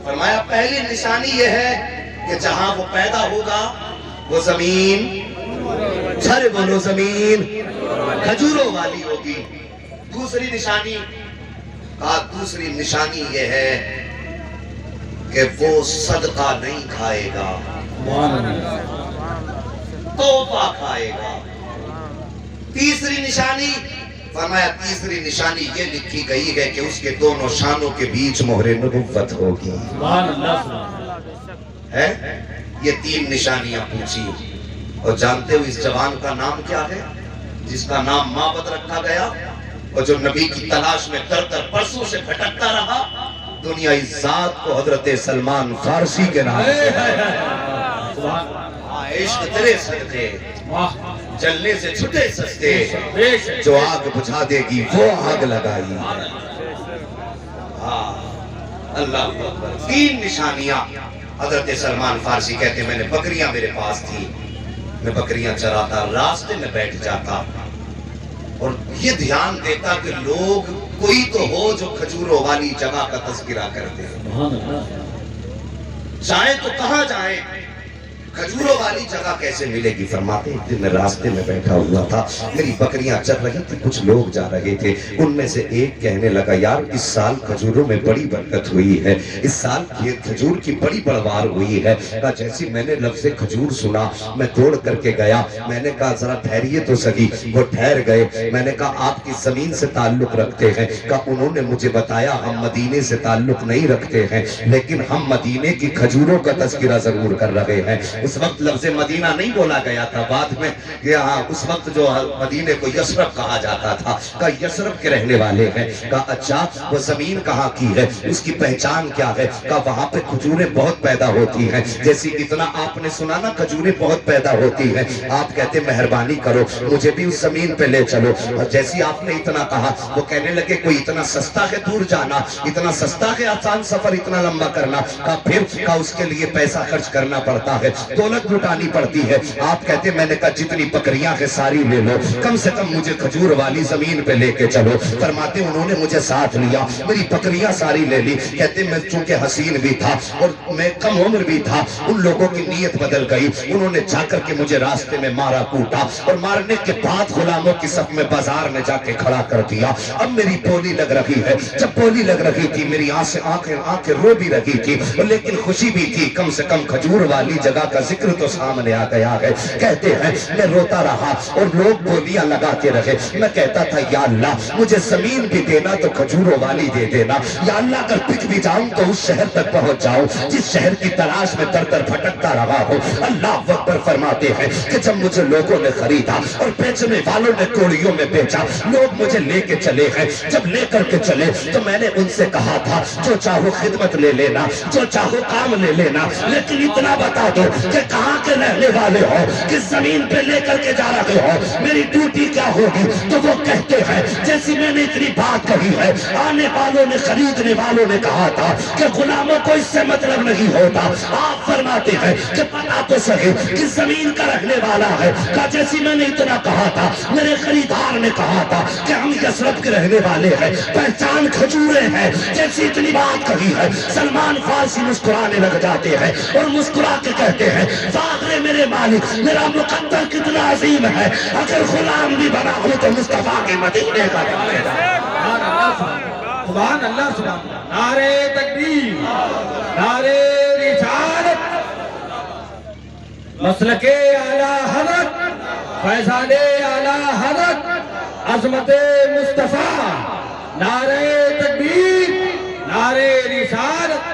فرمایا پہلی نشانی یہ ہے کہ جہاں وہ پیدا ہوگا وہ زمین، چھر بولو زمین کھجوروں والی ہوگی. دوسری نشانی کہا دوسری نشانی یہ ہے کہ وہ صدقہ نہیں کھائے گا، تحفہ کھائے گا. تیسری نشانی فرمایا تیسری نشانی یہ لکھی گئی ہے کہ اس کے دونوں شانوں کے بیچ مہر نبوت ہوگی. ہے یہ 3 نشانیاں پوچھی. اور جانتے ہو اس جوان کا نام کیا ہے جس کا نام معبد رکھا گیا اور جو نبی کی تلاش میں در برسوں سے بھٹکتا رہا؟ دنیائی ذات کو حضرت سلمان فارسی کے نام سے. عشق تیرے صدقے جلنے سے چھٹے سستے، جو آگ بجھا دے گی وہ آگ لگائی. اللہ اکبر. 3 نشانیاں. حضرت سلمان فارسی کہتے ہیں میں نے بکریاں میرے پاس تھی، میں بکریاں چراتا، راستے میں بیٹھ جاتا اور یہ دھیان دیتا کہ لوگ کوئی تو ہو جو کھجوروں والی جگہ کا تذکرہ کرتے ہیں. جائیں تو کہاں جائیں، کھجوروں والی جگہ کیسے ملے گی؟ فرماتے ایک دن میں راستے میں بیٹھا ہوا تھا، میری بکریاں چر رہی تھی، کچھ لوگ جا رہے تھے. ان میں سے ایک کہنے لگا یار اس سال کھجوروں میں بڑی برکت ہوئی ہے، اس سال یہ کھجور کی بڑی بڑوار ہوئی ہے. کہا جیسی میں نے لفظ کھجور سنا میں توڑ کر کے گیا. میں نے کہا ذرا ٹھہریے تو سگی. وہ ٹھہر گئے. میں نے کہا آپ کی زمین سے تعلق رکھتے ہیں؟ کہا انہوں نے مجھے بتایا ہم مدینے سے تعلق نہیں رکھتے ہیں لیکن ہم مدینے کی کھجوروں کا تذکرہ ضرور کر رہے ہیں. اس وقت لفظ مدینہ نہیں بولا گیا تھا، بعد میں اس وقت جو مدینے کو یثرب کہا جاتا تھا. کہا یثرب کے رہنے والے ہیں. کہا اچھا وہ زمین کہاں کی ہے، اس کی پہچان کیا ہے؟ کہا وہاں پہ کھجوریں بہت پیدا ہوتی ہیں. جیسی اتنا آپ نے سنا نا کھجوریں بہت پیدا ہوتی ہیں، آپ کہتے مہربانی کرو مجھے بھی اس زمین پہ لے چلو. اور جیسی آپ نے اتنا کہا وہ کہنے لگے کوئی اتنا سستا ہے دور جانا، اتنا سستا ہے آسان سفر اتنا لمبا کرنا؟ کہا پھر کہا اس کے لیے پیسہ خرچ کرنا پڑتا ہے، دولت لٹانی پڑتی ہے. آپ کہتے میں نے کہا جتنی بکریاں ہیں ساری لے لو، کم سے کم مجھے کھجور والی زمین پہ لے کے چلو. فرماتے انہوں نے مجھے ساتھ لیا، میری بکریاں ساری لے لی. کہتے میں چونکہ حسین بھی تھا اور میں کم عمر بھی تھا، ان لوگوں کی نیت بدل گئی. انہوں نے جا کر کے مجھے راستے میں مارا کوٹا اور مارنے کے بعد غلاموں کی صف میں بازار میں جا کے کھڑا کر دیا. اب میری بولی لگ رہی ہے. جب بولی لگ رہی تھی میری آنکھیں رو بھی رہی تھی لیکن خوشی بھی تھی، کم سے کم کھجور والی جگہ کا ذکر تو سامنے آ گیا ہے. کہتے ہیں میں روتا رہا اور لوگ بولیاں لگاتے رہے. میں کہتا تھا یا اللہ مجھے زمین بھی دینا تو کھجوروں والی دے دینا. یا اللہ اگر بک بھی جاؤں تو اس شہر تک پہنچ جاؤں جس شہر کی تلاش میں در در بھٹکتا رہا ہوں. اللہ اکبر. فرماتے ہیں کہ جب مجھے لوگوں نے خریدا اور بیچنے والوں نے کوڑیوں میں بیچا، لوگ مجھے لے کے چلے ہیں. جب لے کر کے چلے تو میں نے ان سے کہا تھا جو چاہو خدمت لے لینا، جو چاہو کام لے لینا، لیکن اتنا بتا دو کہ کہاں کے رہنے والے ہو، کس زمین پہ لے کر کے جا رہے ہو، میری ڈیوٹی کیا ہوگی؟ تو وہ کہتے ہیں جیسی میں نے اتنی بات کہی ہے آنے والوں نے، خریدنے والوں نے کہا تھا کہ غلاموں کو اس سے مطلب نہیں ہوتا. آپ فرماتے ہیں کہ پتا تو صحیح کس زمین کا رہنے والا ہے. کہا جیسی میں نے اتنا کہا تھا میرے خریدار نے کہا تھا کہ ہم یثرب کے رہنے والے ہیں، پہچان کھجوریں ہیں. جیسی اتنی بات کہی ہے سلمان فارسی مسکرانے لگ جاتے ہیں اور مسکرا کے کہتے ہیں فاخر میرے مالک میرا مقدر کتنا عظیم ہے، اگر غلام بھی بنا ہوں تو مصطفیٰ کے مدینے کا. سبحان اللہ. سبحان اللہ. نعرہ تکبیر، نعرہ رسالت، مسلک اعلیٰ حضرت، فیضان اعلیٰ حضرت، عظمت مصطفیٰ. نعرہ تکبیر، نعرہ رسالت.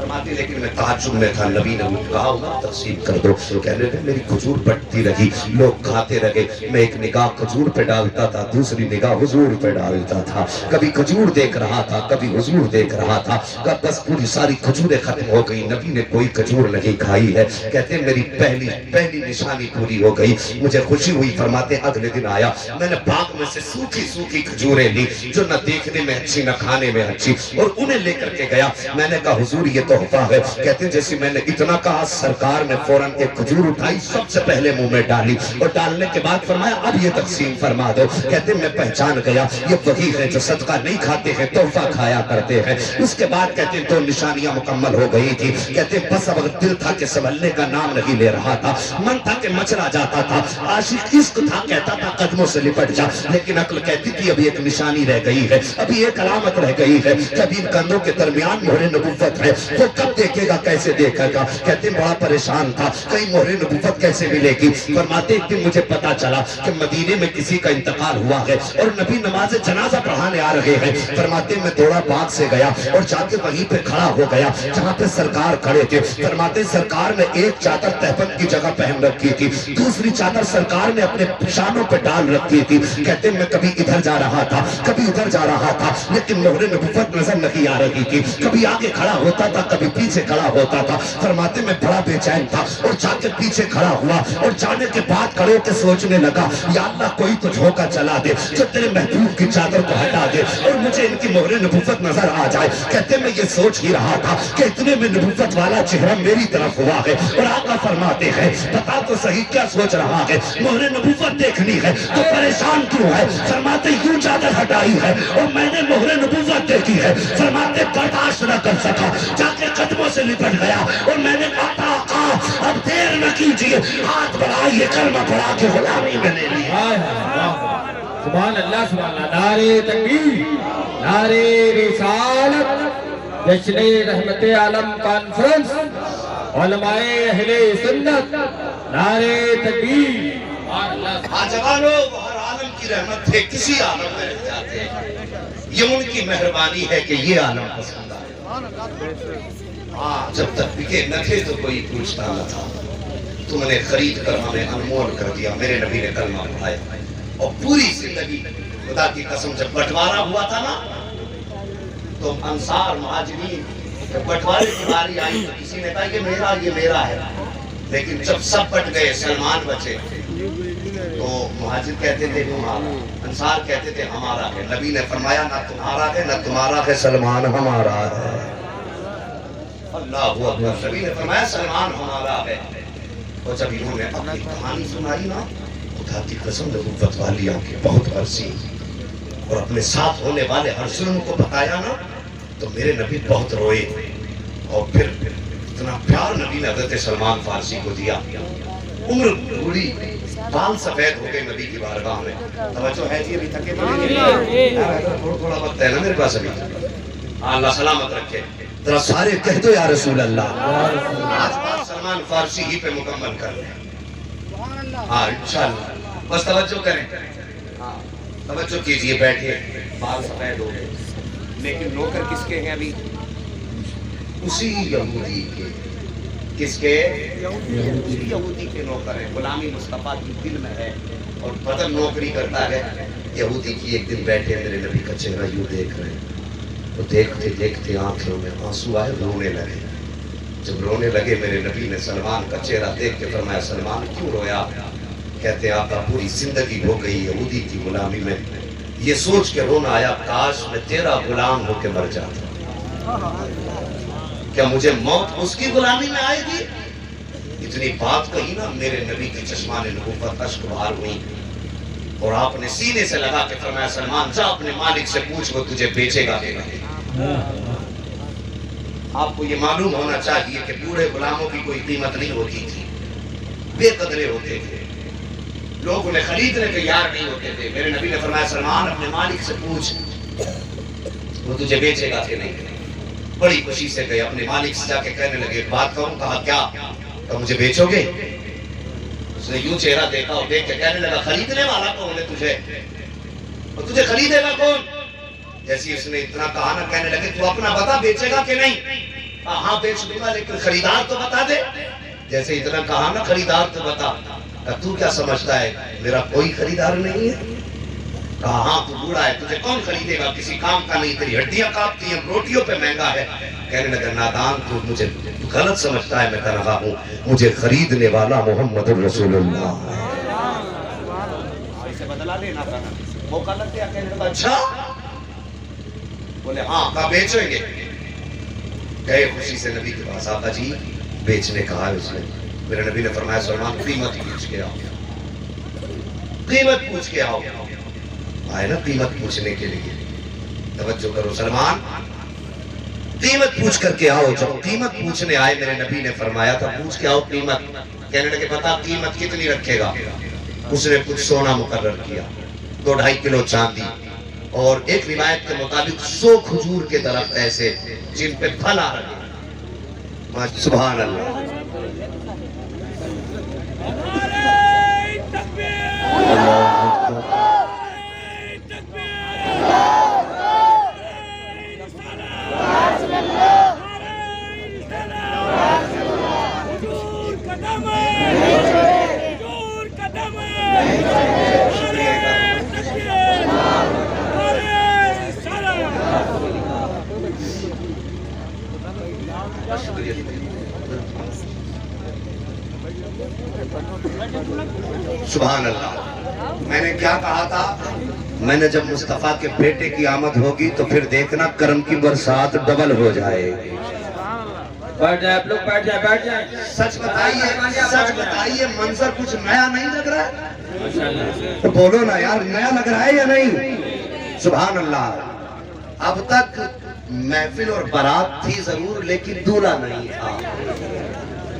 فرماتی لیکن میں تحجد میں تھا، نبی نے مجھے کہا ہوگا تقسیم کر دو. کہنے لگے میری کھجور بٹتی رہی، لوگ کھاتے رہے، میں ایک نگاہ کھجور پہ ڈالتا تھا، دوسری نگاہ حضور پہ ڈالتا تھا، کبھی کھجور دیکھ رہا تھا، کبھی حضور دیکھ رہا تھا. بس پوری ساری کھجوریں ختم ہو گئی، نبی نے کوئی کھجور نہیں کھائی ہے. کہتے ہیں میری پہلی نشانی پوری ہو گئی، مجھے خوشی ہوئی. فرماتے اگلے دن آیا، میں نے باغ میں سے سوکھی کھجوریں لی جو نہ دیکھنے میں اچھی نہ کھانے میں اچھی، اور انہیں لے کر کے گیا. میں نے کہا حضور یہ تحفہ ہے. کہتے ہیں جیسے میں نے اتنا کہا سرکار نے فوراً ایک کھجور اٹھائی، سب سے پہلے منہ میں ڈالی، اور ڈالنے کے بعد فرمایا اب یہ تقسیم فرما دو. کہتے ہیں میں پہچان گیا یہ وہی ہے جو صدقہ نہیں کھاتے ہیں تحفہ کھایا کرتے ہیں. اس کے بعد کہتے ہیں 2 نشانیاں مکمل ہو گئی تھی. کہتے ہیں بس اب دل تھا کہ سنبھلنے کا نام نہیں لے رہا تھا، من تھا کہ مچلا جاتا تھا، عاشق عشق تھا کہتا تھا قدموں سے لپٹ جا. لیکن عقل کہتی تھی ابھی ایک نشانی رہ گئی ہے، ابھی ایک علامت رہ گئی ہے کہ ابھی ان کندھوں کے درمیان مہر نبوت ہے، وہ کب دیکھے گا کیسے دیکھے گا. کہتے ہیں بڑا پریشان تھا کہیں مہر نبوت کیسے ملے گی. فرماتے ایک دن مجھے پتا چلا کہ مدینے میں کسی کا انتقال ہوا ہے اور نبی نماز جنازہ پڑھانے آ رہے ہیں. فرماتے میں دوڑا باغ سے گیا اور جا کے وہیں پہ کھڑا ہو گیا جہاں پہ سرکار کھڑے تھے. فرماتے سرکار نے ایک چادر تہبند کی جگہ پہن رکھی تھی، دوسری چادر سرکار نے اپنے شانوں پہ ڈال رکھی تھی. کہتے میں کبھی ادھر جا رہا تھا کبھی ادھر جا رہا تھا لیکن مہر نبوت نظر نہیں آ رہی تھی. کبھی آگے کھڑا ہوتا تھا کبھی پیچھے کھڑا ہوتا تھا. فرماتے میں بڑا بے چین تھا اور جا کے پیچھے کھڑا ہوا اور جانے کے بعد کھڑے کے سوچنے لگا یا اللہ کوئی تو جھونکا چلا دے جو تیرے محبوب کی چادر کو ہٹا دے اور مجھے ان کی مہر نبوت نظر آ جائے. کہتے میں یہ سوچ ہی رہا تھا کہ اتنے میں نبوت والا چہرہ میری طرف ہوا ہے اور آقا فرماتے ہیں بتا تو صحیح کیا سوچ رہا ہے، مہر نبوت دیکھنی ہے تو پریشان کیوں ہے. فرماتے یوں چادر ہٹائی ہے اور میں نے مہر نبوت دیکھی ہے. فرماتے برداشت نہ کر سکا، جا کے قدموں سے لپٹ گیا اور میں نے کہا آقا اب دیر نہ کیجیے، ہاتھ بڑھائیے، کلمہ پڑھا کے غلامی میں لے لی. سبحان اللہ سبحان اللہ. نعرہ تکبیر، نعرہ رسالت، جشن رحمت عالم کانفرنس، علماء اہل سنت، نعرہ تکبیر. جوانوں ہر عالم کی رحمت ہے، کسی عالم میں رہ جاتے ہیں، یہ ان کی مہربانی ہے کہ یہ عالم پسند آئے. ہاں جب تک بکے نہ تھے تو کوئی پوچھتا نہ تھا، تم نے خرید کر ہمیں انمول کر دیا. میرے نبی نے کلمہ پڑھایا اور پوری زندگی خدا کی قسم جب بٹوارہ ہوا تھا نا تو انصار مہاجرین جب بٹوارے کی باری آئی تو کسی نے کہا یہ میرا ہے، لیکن جب سب بٹ گئے سلمان بچے تو مہاجر کہتے تھے ہمارا، انصار کہتے تھے ہمارا ہے. نبی نے فرمایا نہ تمہارا ہے نہ تمہارا ہے، سلمان ہمارا ہے. اللہ اکبر. نبی نے فرمایا سلمان ہمارا ہے. اور جب انہوں نے اپنی کہانی سنائی نا خدا کی قسم نبوت والی آنکھیں بہت برسی اور اپنے ساتھ ہونے والے ہر ظلم کو بتایا نا تو میرے نبی بہت روئے. اور پھر اتنا پیار نبی نے حضرت سلمان فارسی کو دیا. عمر بوڑھی بال سفید ہو گئے نبی کی بارگاہ میں. توجہ ہے جی ابھی تھکے تھوڑا وقت ہے نا میرے پاس ابھی. اللہ سلامت رکھے. ذرا سارے کہہ دو یا رسول اللہ. آج بات سلمان فارسی ہی پہ مکمل کر لیں. ہاں انشاءاللہ بس توجہ کریں. توجہ کیجئے، بیٹھے. بال سفید ہو گئے لیکن نوکر کس کے ہیں ابھی؟ اسی یہودی کے. کس کے؟ یہودی کے نوکر ہیں. غلامی مصطفیٰ کی دل میں ہے اور بدل نوکری کرتا ہے. یہودی کی ایک دن بیٹھے میرے نبی کا چہرہ یوں دیکھ رہے ہیں. وہ دیکھتے دیکھتے آنکھوں میں آنسو آئے، رونے لگے. جب رونے لگے میرے نبی نے سلمان کا چہرہ دیکھ کے فرمایا سلمان کیوں رویا؟ کہتے ہیں آقا پوری زندگی ہو گئی یہودی کی غلامی میں، یہ سوچ کے رونا آیا کاش میں تیرا غلام ہو کے مر جاتا. کیا مجھے موت اس کی غلامی میں آئے گی؟ اتنی بات کہی نا میرے نبی کی چشمان نبوت اشک بہار ہوئی اور آپ نے سینے سے لگا کے فرمایا سلمان جا اپنے مالک سے پوچھ وہ تجھے بیچے گا کہ نہیں. آپ کو یہ معلوم ہونا چاہیے کہ بوڑھے غلاموں کی کوئی قیمت نہیں ہوتی تھی، بے قدرے ہوتے تھے، لوگ انہیں خریدنے کے یار نہیں ہوتے تھے. میرے نبی نے فرمایا سلمان اپنے مالک سے پوچھ وہ تجھے بیچے گا کہ نہیں. بڑی خوشی سے گئے اپنے مالک سے جا کے کہنے لگے بات کہوں. کہا کیا؟ کہ مجھے بیچو گے؟ اس نے یوں چہرہ دیکھا اور دیکھ کے کہنے لگا خریدنے والا کون ہے تجھے؟ اور تجھے خریدے گا کون؟ جیسی اس نے اتنا کہا نہ کہنے لگے تو اپنا بتا بیچے گا کہ نہیں. ہاں بیچ دوں گا لیکن خریدار تو بتا دے. جیسے اتنا کہا نا خریدار تو بتا. تو کیا سمجھتا ہے میرا کوئی خریدار نہیں ہے؟ کہا ہاں تو بوڑھا ہے, تجھے کون خریدے گا, کسی کام کا نہیں, تیری ہڈیاں کانپتی ہیں, روٹیوں پہ مہنگا ہے. کہنے لگا نادان تو مجھے غلط سمجھتا ہے, میں تنہا ہوں, مجھے خریدنے والا محمد رسول اللہ. اسے بدلا لینا تھا, موقع لگ گیا. کہنے لگا اچھا, بولے ہاں کہا بیچیں گے. گئے خوشی سے نبی کے پاس, آقا جی بیچنے کہا ہے اس نے. میرے نبی نے فرمایا سلمان قیمت پوچھ کے آؤ, قیمت پوچھ کے آؤ. آئے نا قیمت پوچھنے کے لیے, توجہ کرو سلمان, قیمت پوچھ کر کے آؤ. جب قیمت پوچھنے آئے میرے نبی نے فرمایا تھا پوچھ کے آؤ قیمت. کہنے لگے بتا قیمت کتنی رکھے گا. اس نے کچھ سونا مقرر کیا, 2-2.5 کلو چاندی, اور ایک روایت کے مطابق 100 کھجور کے درخت ایسے جن پہ پھل آ رہے. سبحان اللہ. سبحان اللہ. میں نے کیا کہا تھا, میں نے جب مصطفیٰ کے بیٹے کی آمد ہوگی تو پھر دیکھنا کرم کی برسات ڈبل ہو جائے گی. بیٹھ جائیں آپ لوگ, بیٹھ جائیں, بیٹھ جائیں. سچ بتائیے منظر کچھ نیا نہیں لگ رہا ہے؟ تو بولو نا یار, نیا لگ رہا ہے یا نہیں؟ سبحان اللہ. اب تک محفل اور بارات تھی ضرور لیکن دولہا نہیں تھا,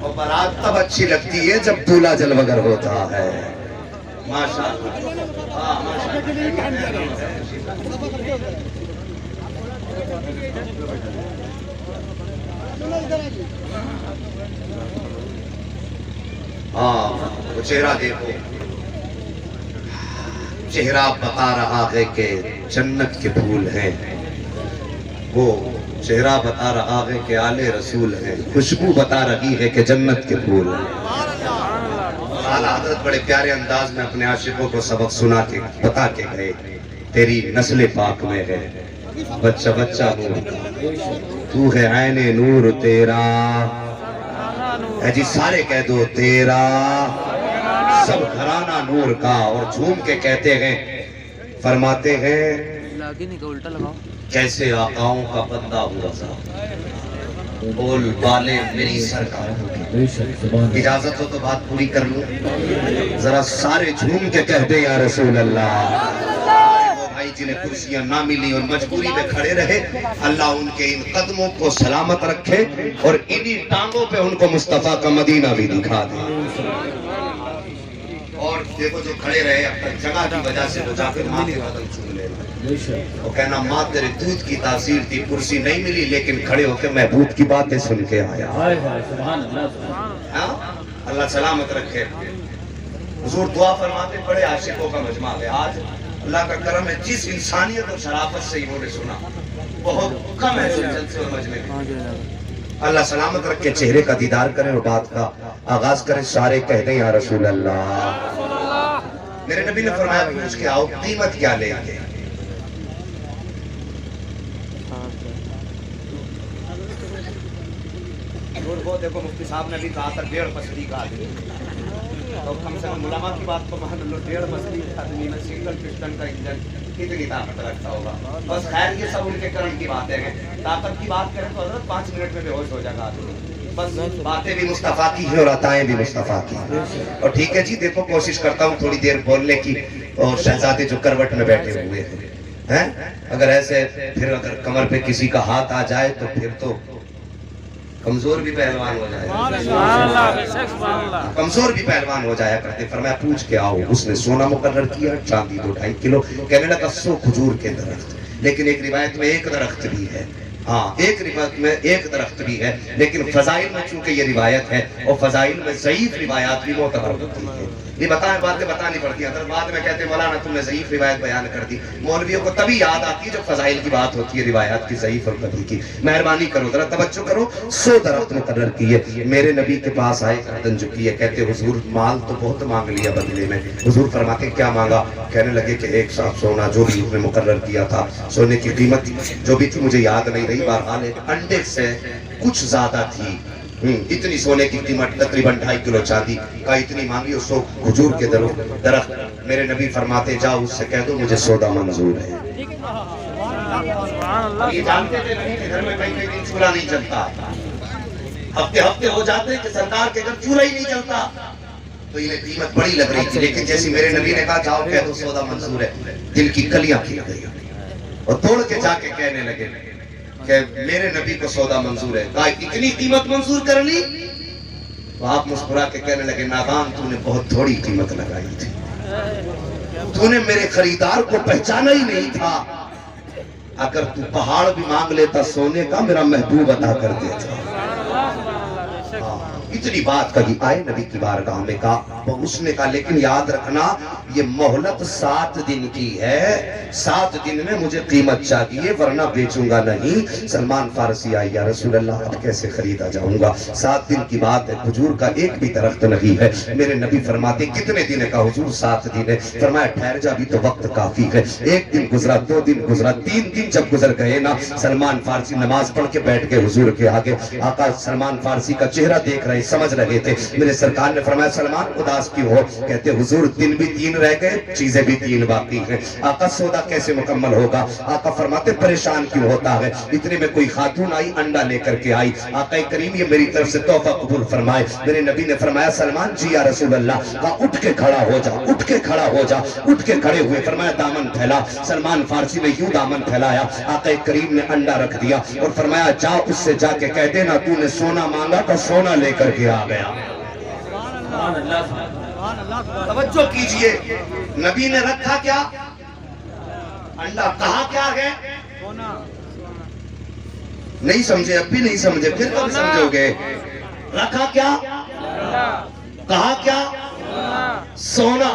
اور بارات تب اچھی لگتی ہے جب دولہا جلوگر ہوتا ہے. ماشاءاللہ. ہاں وہ چہرہ دیکھو, چہرہ بتا رہا ہے کہ جنت کے پھول ہیں. وہ چہرہ بتا رہا ہے کہ آل رسول ہیں, خوشبو بتا رہی ہے کہ جنت کے پھول ہیں. اعلیٰ حضرت بڑے پیارے انداز میں اپنے عاشقوں کو سبق سنا کے بتا کے گئے, تیری نسل پاک میں ہے بچہ بچہ نور, تو ہے عین نور تیرا. اے جی سارے کہہ دو تیرا, سب گھرانہ نور کا. اور جھوم کے کہتے ہیں, فرماتے ہیں کیسے آقاؤں کا بندہ ہوا تھا, بول بالے میری سرکار. اجازت ہو تو بات پوری کر لوں, ذرا سارے جھوم کے کہہ دے یا رسول اللہ. وہ بھائی جنہیں کرسیاں نہ ملی اور مجبوری میں کھڑے رہے, اللہ ان کے ان قدموں کو سلامت رکھے اور انہی ٹانگوں پہ ان کو مصطفیٰ کا مدینہ بھی دکھا دے. اور دیکھو جو کھڑے رہے اپنی جگہ کی وجہ سے وہ جا کے ماں کے قدم چوم لینا. وہ کہنا ماں تیرے دودھ کی تاثیر تھی, کرسی نہیں ملی لیکن کھڑے ہو کے محبوب کی باتیں سن کے آیا. اللہ سلامت رکھے. حضور دعا فرماتے, بڑے عاشقوں کا مجمع ہے آج. اللہ کا کرم ہے, جس انسانیت اور شرافت سے انہوں نے سنا بہت کم ہے جلسے اور مجمع میں. اللہ سلامت رکھے, چہرے کا دیدار کریں اور بات کا آغاز کریں. سارے کہہ دیں یا رسول اللہ. میرے نبی نے فرمایا پوچھ کے آؤ قیمت کیا لے آتے. وہ دیکھو مفتی صاحب نے بھی کہا تھا 1.5 مصری کا آدمی, تو کم سے کم علماء کی بات کو مان لو, 1.5 مصری کا آدمی میں سنگل پسٹن کا انجن کتنی طاقت رکھتا ہوگا. بس خیر یہ سب ان کے کرم کی باتیں ہیں. طاقت کی بات کریں تو حضرت 5 منٹ میں بے ہوش ہو جائے گا آدمی. بس باتیں بھی مصطفیٰ کی ہیں اور عطائیں بھی مصطفیٰ کی ہیں. اور ٹھیک ہے جی, دیکھو کوشش کرتا ہوں تھوڑی دیر بولنے کی. اور شہزادے جو کروٹ میں بیٹھے ہوئے ہیں, اگر ایسے پھر اگر کمر پہ کسی کا ہاتھ آ جائے تو پھر تو کمزور بھی پہلوان ہو جائے, کمزور بھی پہلوان ہو جایا کرتے. فرمایا پوچھ کے آؤ. اس نے سونا مقرر کیا, چاندی 2.5 کلو. کہنے لگا 100 کھجور کے درخت, لیکن ایک روایت میں 1 درخت بھی ہے. ہاں ایک روایت میں 1 درخت بھی ہے, لیکن فضائل میں چونکہ یہ روایت ہے اور فضائل میں ضعیف روایات بھی معتبر ہوتی ہیں, یہ باتیں بتانی پڑتی ہیں. بعد میں کہتے ہیں مولانا تم نے ضعیف روایت بیان کر دی. مولویوں کو تبھی یاد آتی ہے جب فضائل کی بات ہوتی ہے روایات کی ضعیف اور قدیم کی. مہربانی کرو ذرا توجہ کرو. 100 درخت مقرر کیے. میرے نبی کے پاس آئے گردن جھکی ہے, کہتے حضور مال تو بہت مانگ لیا بدلے میں. حضور فرماتے ہیں کیا مانگا؟ کہنے لگے کہ 1 صاحب سونا جو بھی اس نے مقرر کیا تھا, سونے کی قیمت جو بھی تھی مجھے یاد نہیں رہی, بہرحال ایک انڈے سے کچھ زیادہ تھی. اتنی سونے کی قیمت تقریباً 2.5 کلو چاندی کا اتنی مانگی. اس کو کھجور کے درخت. میرے نبی فرماتے جاؤ اس سے کہہ دو مجھے سودا منظور ہے. یہ جانتے تھے نبی کے گھر میں کئی دن چولہا نہیں جلتا, ہفتے ہو جاتے کہ سرکار کے گھر چولہا ہی نہیں جلتا. تو انہیں قیمت بڑی لگ رہی تھی, لیکن جیسے میرے نبی نے کہا جاؤ کہہ دو سودا منظور ہے, دل کی کلیاں کھل گئی اور توڑ کے جا کے کہنے لگے کہ میرے نبی کو سودا منظور ہے. کہا اتنی قیمت منظور کر لی؟ تو آپ مسکرا کے کہنے لگے نادان تو نے بہت تھوڑی قیمت لگائی تھی, تو نے میرے خریدار کو پہچانا ہی نہیں تھا. اگر تو پہاڑ بھی مانگ لیتا سونے کا میرا محبوب عطا کر دیتا. اتنی بات کہی. آئے نبی کی بارگاہ میں کہا, اس نے کہا لیکن یاد رکھنا یہ مہلت 7 دن کی ہے, 7 دن میں مجھے قیمت چاہیے ورنہ بیچوں گا نہیں. سلمان فارسی آئی, یا رسول اللہ اب کیسے خریدا جاؤں گا, 7 دن کی بات ہے, کھجور کا ایک بھی درخت نہیں ہے. میرے نبی فرماتے کتنے دن ہے؟ کہا حضور 7 دن ہے. فرمایا ٹھہر جا, بھی تو وقت کافی ہے. 1 دن گزرا, 2 دن گزرا, 3 دن جب گزر گئے نا, سلمان فارسی نماز پڑھ کے بیٹھ گئے حضور کے آگے. آقا سلمان فارسی کا چہرہ دیکھ رہے, سمجھ رہے تھے. میرے سرکار نے فرمایا سلمان اداس کیوں ہو؟ کہتے حضور دن بھی 3 رہ گئے, چیزیں بھی 3 باقی ہیں. آقا سودا کیسے مکمل ہوگا؟ آقا فرماتے پریشان کیوں ہوتا ہے؟ اتنے میں کوئی خاتون آئی, انڈا لے کر کے آئی. آقا کریم یہ میری طرف سے تحفہ قبول فرمائے. میرے نبی نے فرمایا سلمان جی یا رسول اللہ. کہا اٹھ کے کھڑا ہو جا, اٹھ کے کھڑا ہو جا. اٹھ کے کھڑے ہوئے. فرمایا دامن پھیلا. سلمان فارسی نے یوں دامن پھیلایا, آقا کریم نے انڈا رکھ دیا اور فرمایا جا اس سے جا کے کہہ دینا تو نے سونا مانگا تو سونا لے کر کے آ گیا. توجہ کیجئے, نبی نے رکھا کیا؟ انڈا. کہا کیا ہے؟ نہیں سمجھے, اب بھی نہیں سمجھے, پھر کب سمجھو گے؟ رکھا کیا؟ کہا کیا؟ سونا.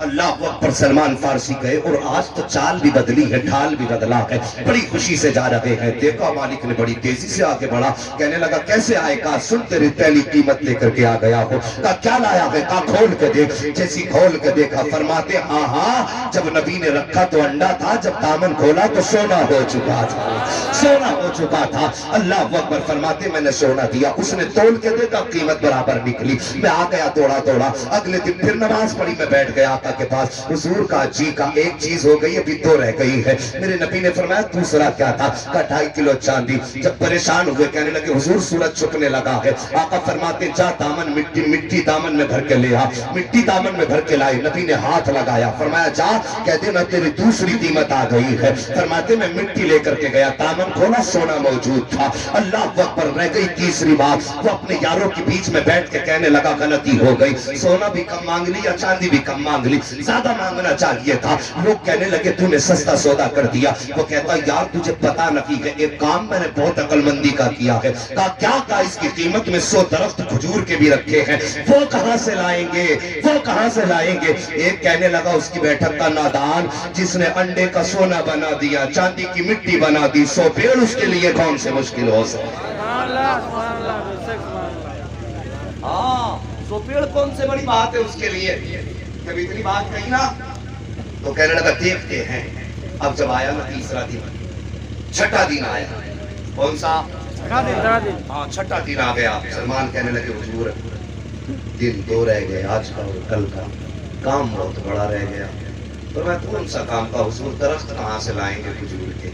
اللہ اکبر. سلمان فارسی گئے اور آج تو چال بھی بدلی ہے, ڈھال بھی بدلا ہے. بڑی خوشی سے جا رہے ہیں. دیکھا مالک نے بڑی تیزی سے آگے بڑھا, کہنے لگا کیسے آئے؟ کہا سن تیری پہلی قیمت لے کر کے آ گیا ہو. کہا کیا لایا ہے؟ کہا کھول کے دیکھ. جیسی کھول کے دیکھا فرماتے ہاں جب نبی نے رکھا تو انڈا تھا, جب دامن کھولا تو سونا ہو چکا تھا, سونا ہو چکا تھا. اللہ اکبر. فرماتے میں نے سونا دیا, اس نے تول کے دیکھا قیمت برابر نکلی. میں آ گیا دوڑا. اگلے دن پھر نماز پڑھی, میں بیٹھ گیا کے پاس. حضور کا جی کا ایک چیز ہو گئی, ابھی 2 رہ گئی ہے. میرے نبی نے فرمایا دوسرا کیا تھا؟ کہا 2.5 کلو چاندی. جب پریشان ہوئے کہنے لگے حضور سورج چھپنے لگا ہے. آقا فرماتے جا دامن مٹی دامن میں بھر کے لے آ. مٹی دامن میں بھر کے لائے. نبی نے ہاتھ لگایا, فرمایا جا کہہ دینا تیری دوسری قیمت آ گئی ہے. فرماتے میں مٹی لے کر کے گیا, دامن کھولا, سونا موجود تھا. اللہ اکبر. رہ گئی تیسری بات. وہ اپنے یاروں کے بیچ میں بیٹھ کے کہنے لگا غلطی ہو گئی, سونا بھی کم مانگ لی یا چاندی بھی کم مانگ لی, زیادہ مانگنا چاہیے تھا. لوگ کہنے لگے تو نے سستا سودا کر دیا. وہ کہتا یار تجھے پتا نہیں ہے, ایک کام میں نے بہت عقل مندی کا کیا ہے. کہا کیا؟ کہا اس کی قیمت میں 100 درخت کھجور کے بھی رکھے ہیں, وہ کہاں سے لائیں گے, وہ کہاں سے لائیں گے؟ ایک کہنے لگا اس کی بیٹھک کا نادان, جس نے انڈے کا سونا بنا دیا, چاندی کی مٹی بنا دی, 100 پیڑ اس کے لیے کون سے مشکل ہو سکتا؟ ہاں 100 پیڑ کون سے بڑی بات ہے اس کے لیے. جب اتنی بات کہی نا تو کہنے لگا دیکھتے ہیں. اب جب آیا نا تیسرا دن, 6ٹھا دن آیا. کون سا؟ 6ٹھا دن آ گیا. سلمان کہنے لگے حضور دن 2 رہ گئے, آج کا اور کل کا, کام بہت بڑا رہ گیا. پر میں کون سا کام کا حضور؟ درخت کہاں سے لائیں گے کھجور کے؟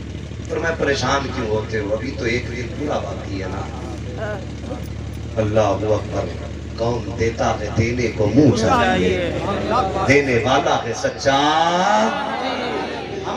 پر میں پریشان کیوں ہوتے ہو, ابھی تو 1 دن پورا باقی ہے نا. اللہ اکبر. کون دیتا ہے دینے کو منہ چاہیے, دینے والا ہے سچا.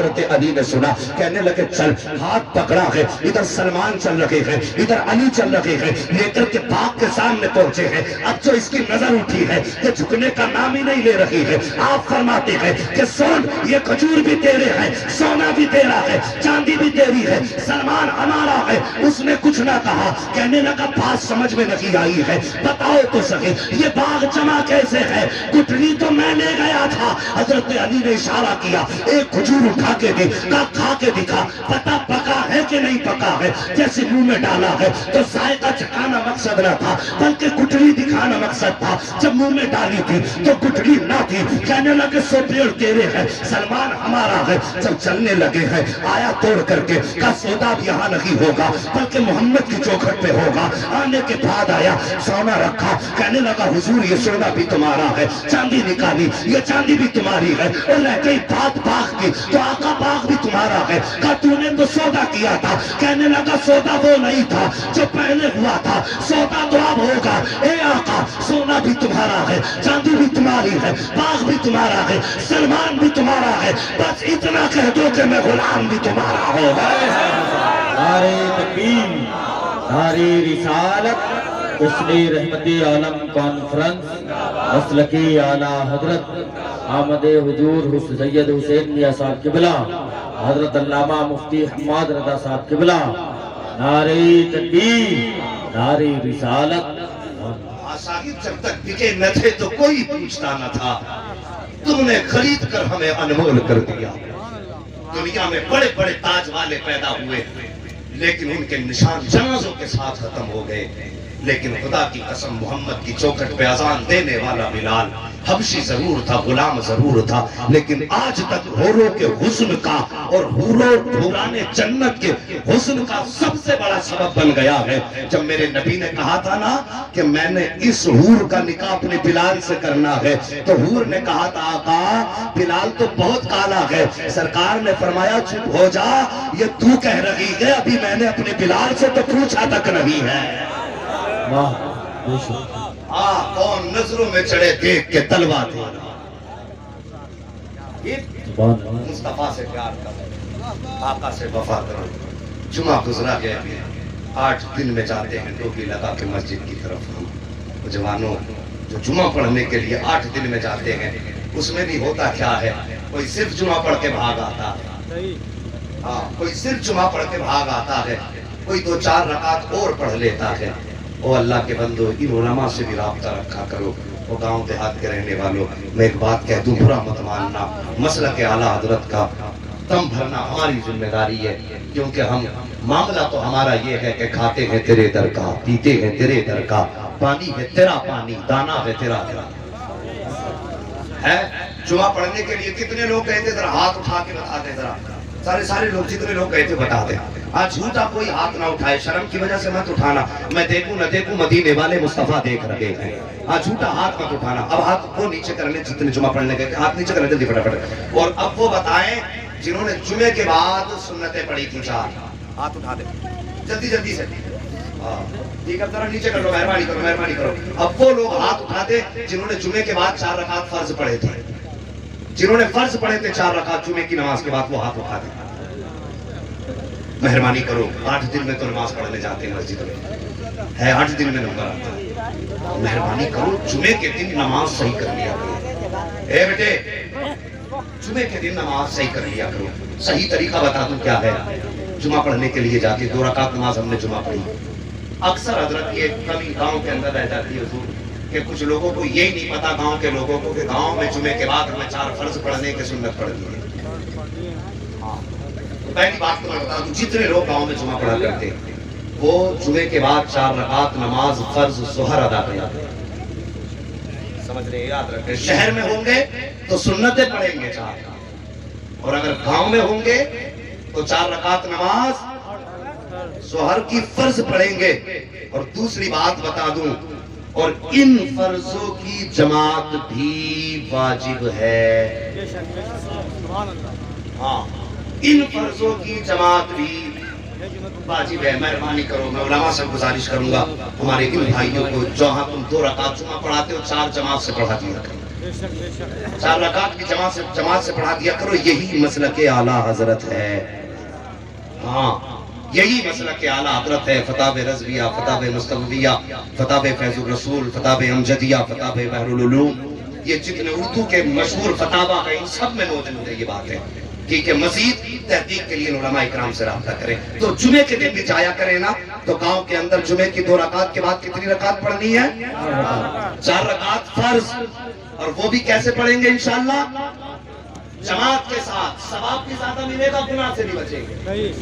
حضرت علی نے سنا، کہنے لگے چل، ہاتھ پکڑا ہے، ادھر سلمان چل رہے ہیں، ادھر علی چل رہے ہیں، لے کر کے باغ کے سامنے پہنچے ہیں۔ اب جو اس کی نظر اٹھی ہے کہ جھکنے کا نام ہی نہیں لے رہی ہے، آپ فرماتے ہیں کہ سن یہ کھجور بھی تیرے ہیں، سونا بھی تیرا ہے، چاندی بھی تیری ہے، سلمان ہمارا ہے۔ اس نے کچھ نہ کہا، کہنے لگا بات سمجھ میں نہیں آئی ہے، بتاؤ تو صحیح یہ باغ جمع کیسے ہے؟ گٹھلی تو میں لے گیا تھا۔ حضرت علی نے اشارہ کیا، ایک کھجور اٹھا کے دی، کہا کھا کے دکھا، پتہ پکا ہے کہ نہیں پکا ہے؟ جیسے منہ میں ڈالا ہے تو ذائقہ چکھانا مقصد نہ تھا بلکہ گٹھلی دکھانا مقصد تھا۔ جب منہ میں ڈالی تھی تو گٹھلی نہ تھی، کہنے لگے سو پیڑ تیرے ہے، سلمان ہمارا ہے۔ جب چلنے لگے ہیں آیا توڑ کر کے، کہا سودا بھی یہاں نہیں ہوگا بلکہ محمد کی چوکھٹ پہ ہوگا۔ آنے کے بعد آیا، سونا رکھا، کہنے لگا حضور یہ سونا بھی تمہارا ہے، چاندی نکالی، یہ چاندی بھی تمہاری ہے۔ اور رہ گئی بات باغ کی، تو آقا باغ بھی تمہارا ہے۔ کہا تو نے تو سودا کیا تھا، کہنے لگا سودا وہ نہیں تھا جو پہلے ہوا تھا، سودا تو اب ہوگا۔ اے آقا سونا بھی تمہارا ہے، چاندی بھی تمہاری ہے، باغ بھی تمہارا ہے، سلمان بھی تمہارا ہے، بس اتنا کہہ دو کہ میں غلام بھی تمہارا ہوگا۔ نعرہ تکبیر، نعرہ رسالت، اسلی رحمتی عالم کانفرنس، مسلکی اعلیٰ حضرت آمد حضور سید حسین میاں صاحب قبلہ، حضرت علامہ مفتی حماد رضا صاحب قبلہ، نعرہ تکبیر، نعرہ رسالت۔ صاحب جب تک بکے نہ تھے تو کوئی پوچھتا نہ تھا، تم نے خرید کر ہمیں انمول کر دیا۔ دنیا میں بڑے بڑے تاج والے پیدا ہوئے لیکن ان کے نشان جنازوں کے ساتھ ختم ہو گئے، لیکن خدا کی قسم محمد کی چوکھٹ پہ اذان دینے والا بلال حبشی ضرور تھا، غلام ضرور تھا، لیکن آج تک حوروں کے حسن کا اور حوران جنت کے حسن کا سب سے بڑا سبب بن گیا ہے۔ جب میرے نبی نے کہا تھا نا کہ میں نے اس حور کا نکاح اپنے بلال سے کرنا ہے، تو حور نے کہا تھا آقا بلال تو بہت کالا ہے۔ سرکار نے فرمایا چپ ہو جا، یہ تو کہہ رہی ہے، ابھی میں نے اپنے بلال سے تو پوچھا تک نہیں ہے۔ کون نظروں میں چڑھے دیکھ کے تلوا دے، مصطفیٰ سے پیار کرو، آقا سے وفا کرو۔ جمعہ گزرا گیا، 8 دن میں جاتے ہیں ٹوپی لگا کے مسجد کی طرف ہم جوانوں، جو جمعہ پڑھنے کے لیے 8 دن میں جاتے ہیں، اس میں بھی ہوتا کیا ہے، کوئی صرف جمعہ پڑھ کے بھاگ آتا ہے، کوئی صرف جمعہ پڑھ کے بھاگ آتا ہے، کوئی 2-4 رکعت اور پڑھ لیتا ہے۔ او اللہ کے بندو، ان علماء سے بھی رابطہ رکھا کرو۔ وہ گاؤں دیہات کے رہنے والوں، میں ایک بات کہہ دوں، برا مت ماننا، مسلک اعلیٰ حضرت کا دم بھرنا ہماری ذمہ داری ہے، کیونکہ ہم معاملہ تو ہمارا یہ ہے کہ کھاتے ہیں تیرے در کا، پیتے ہیں تیرے در کا، پانی ہے تیرا پانی، دانا ہے تیرا تیرا ہے۔ جمعہ پڑھنے کے لیے کتنے لوگ گئے تھے؟ ذرا ہاتھ اٹھا کے بتا دیں، ذرا سارے لوگ جتنے لوگ گئے تھے بتا دیں۔ آج جھوٹا کوئی ہاتھ نہ اٹھائے، شرم کی وجہ سے مت اٹھانا، میں دیکھوں نہ دیکھوں مدینے والے مصطفیٰ دیکھ رہے ہیں۔ آج جھوٹا ہاتھ مت اٹھانا۔ اب ہاتھ وہ نیچے کرنے جتنے جمعہ پڑھنے گئے تھے، ہاتھ نیچے کرنے جلدی فٹافٹ۔ اور اب وہ بتائیں جنہوں نے جمعے کے بعد سنتیں پڑھی تھی 4، ہاتھ اٹھا دیں جلدی سے۔ ٹھیک ہے، ذرا نیچے کر لو، مہربانی کرو۔ اب وہ لوگ ہاتھ اٹھا دیں جنہوں نے جمعے کے بعد 4 رکعت فرض پڑھے تھے، جنہوں نے فرض پڑھے تھے 4 رکعت جمعے کی نماز کے بعد، وہ ہاتھ اٹھا دیں۔ مہربانی کرو، 8 دن میں تو نماز پڑھنے جاتے ہیں مسجد میں، ہے 8 دن میں نمبر آتا ہے۔ مہربانی کرو، جمعے کے دن نماز صحیح کر لیا کرو۔ اے بیٹے، جمعے کے دن نماز صحیح کر لیا کرو۔ صحیح طریقہ بتا دوں کیا ہے، جمعہ پڑھنے کے لیے جاتے 2 رکعت نماز ہم نے جمعہ پڑھی۔ اکثر حضرت یہ کمی گاؤں کے اندر رہ جاتی ہے حضور، کہ کچھ لوگوں کو یہی نہیں پتا، گاؤں کے لوگوں کو، کہ گاؤں میں جمعے کے بعد ہمیں 4 فرض پڑھنے کے سنت پڑھ دی ہے۔ پہلی بات تو میں بتا دوں، جتنے لوگ گاؤں میں جمعہ پڑھا کرتے ہیں وہ جمعے کے بعد 4 رکعت نماز فرض ظہر ادا کرتے ہیں۔ سمجھ رہے ہیں؟ یاد رکھیں، شہر میں ہوں گے تو سنتیں پڑھیں گے 4، اور اگر گاؤں میں ہوں گے تو 4 رکعت نماز ظہر کی فرض پڑھیں گے۔ اور دوسری بات بتا دوں، اور ان فرضوں کی جماعت بھی واجب ہے۔ ہاں، ان فرضوں کی جماعت بھی واجب ہے۔ مہربانی کرو، میں علماء سے گزارش کروں گا، ہمارے ان بھائیوں کو جہاں تم 2 رکعت جمعہ پڑھاتے ہو 4 جماعت سے پڑھا دیا کرو۔ 4 رکعت کی جماعت سے پڑھا دیا کرو. یہی مسلک اعلیٰ حضرت ہے. ہاں یہی مسلک اعلیٰ حضرت ہے. فتاوی رضویہ، فتاوی مستویہ، فتاوی فیض الرسول، فتاوی امجدیہ، فتاوی بحر العلوم، یہ جتنے اردو کے مشہور فتاوا ہیں ان سب میں موجود ہے یہ بات ہے. ٹھیک ہے، مزید تحقیق کے لیے علماء اکرام سے رابطہ کریں. تو جمعے کے دن بھی جایا کریں نا. تو گاؤں کے اندر جمعے کی 2 رکعت کے بعد کتنی رکعت پڑھنی ہے؟ 4 رکعت فرض. اور وہ بھی کیسے پڑھیں گے انشاءاللہ؟ جماعت کے ساتھ. ثواب بھی زیادہ ملے گا، گناہ سے بھی بچیں گے.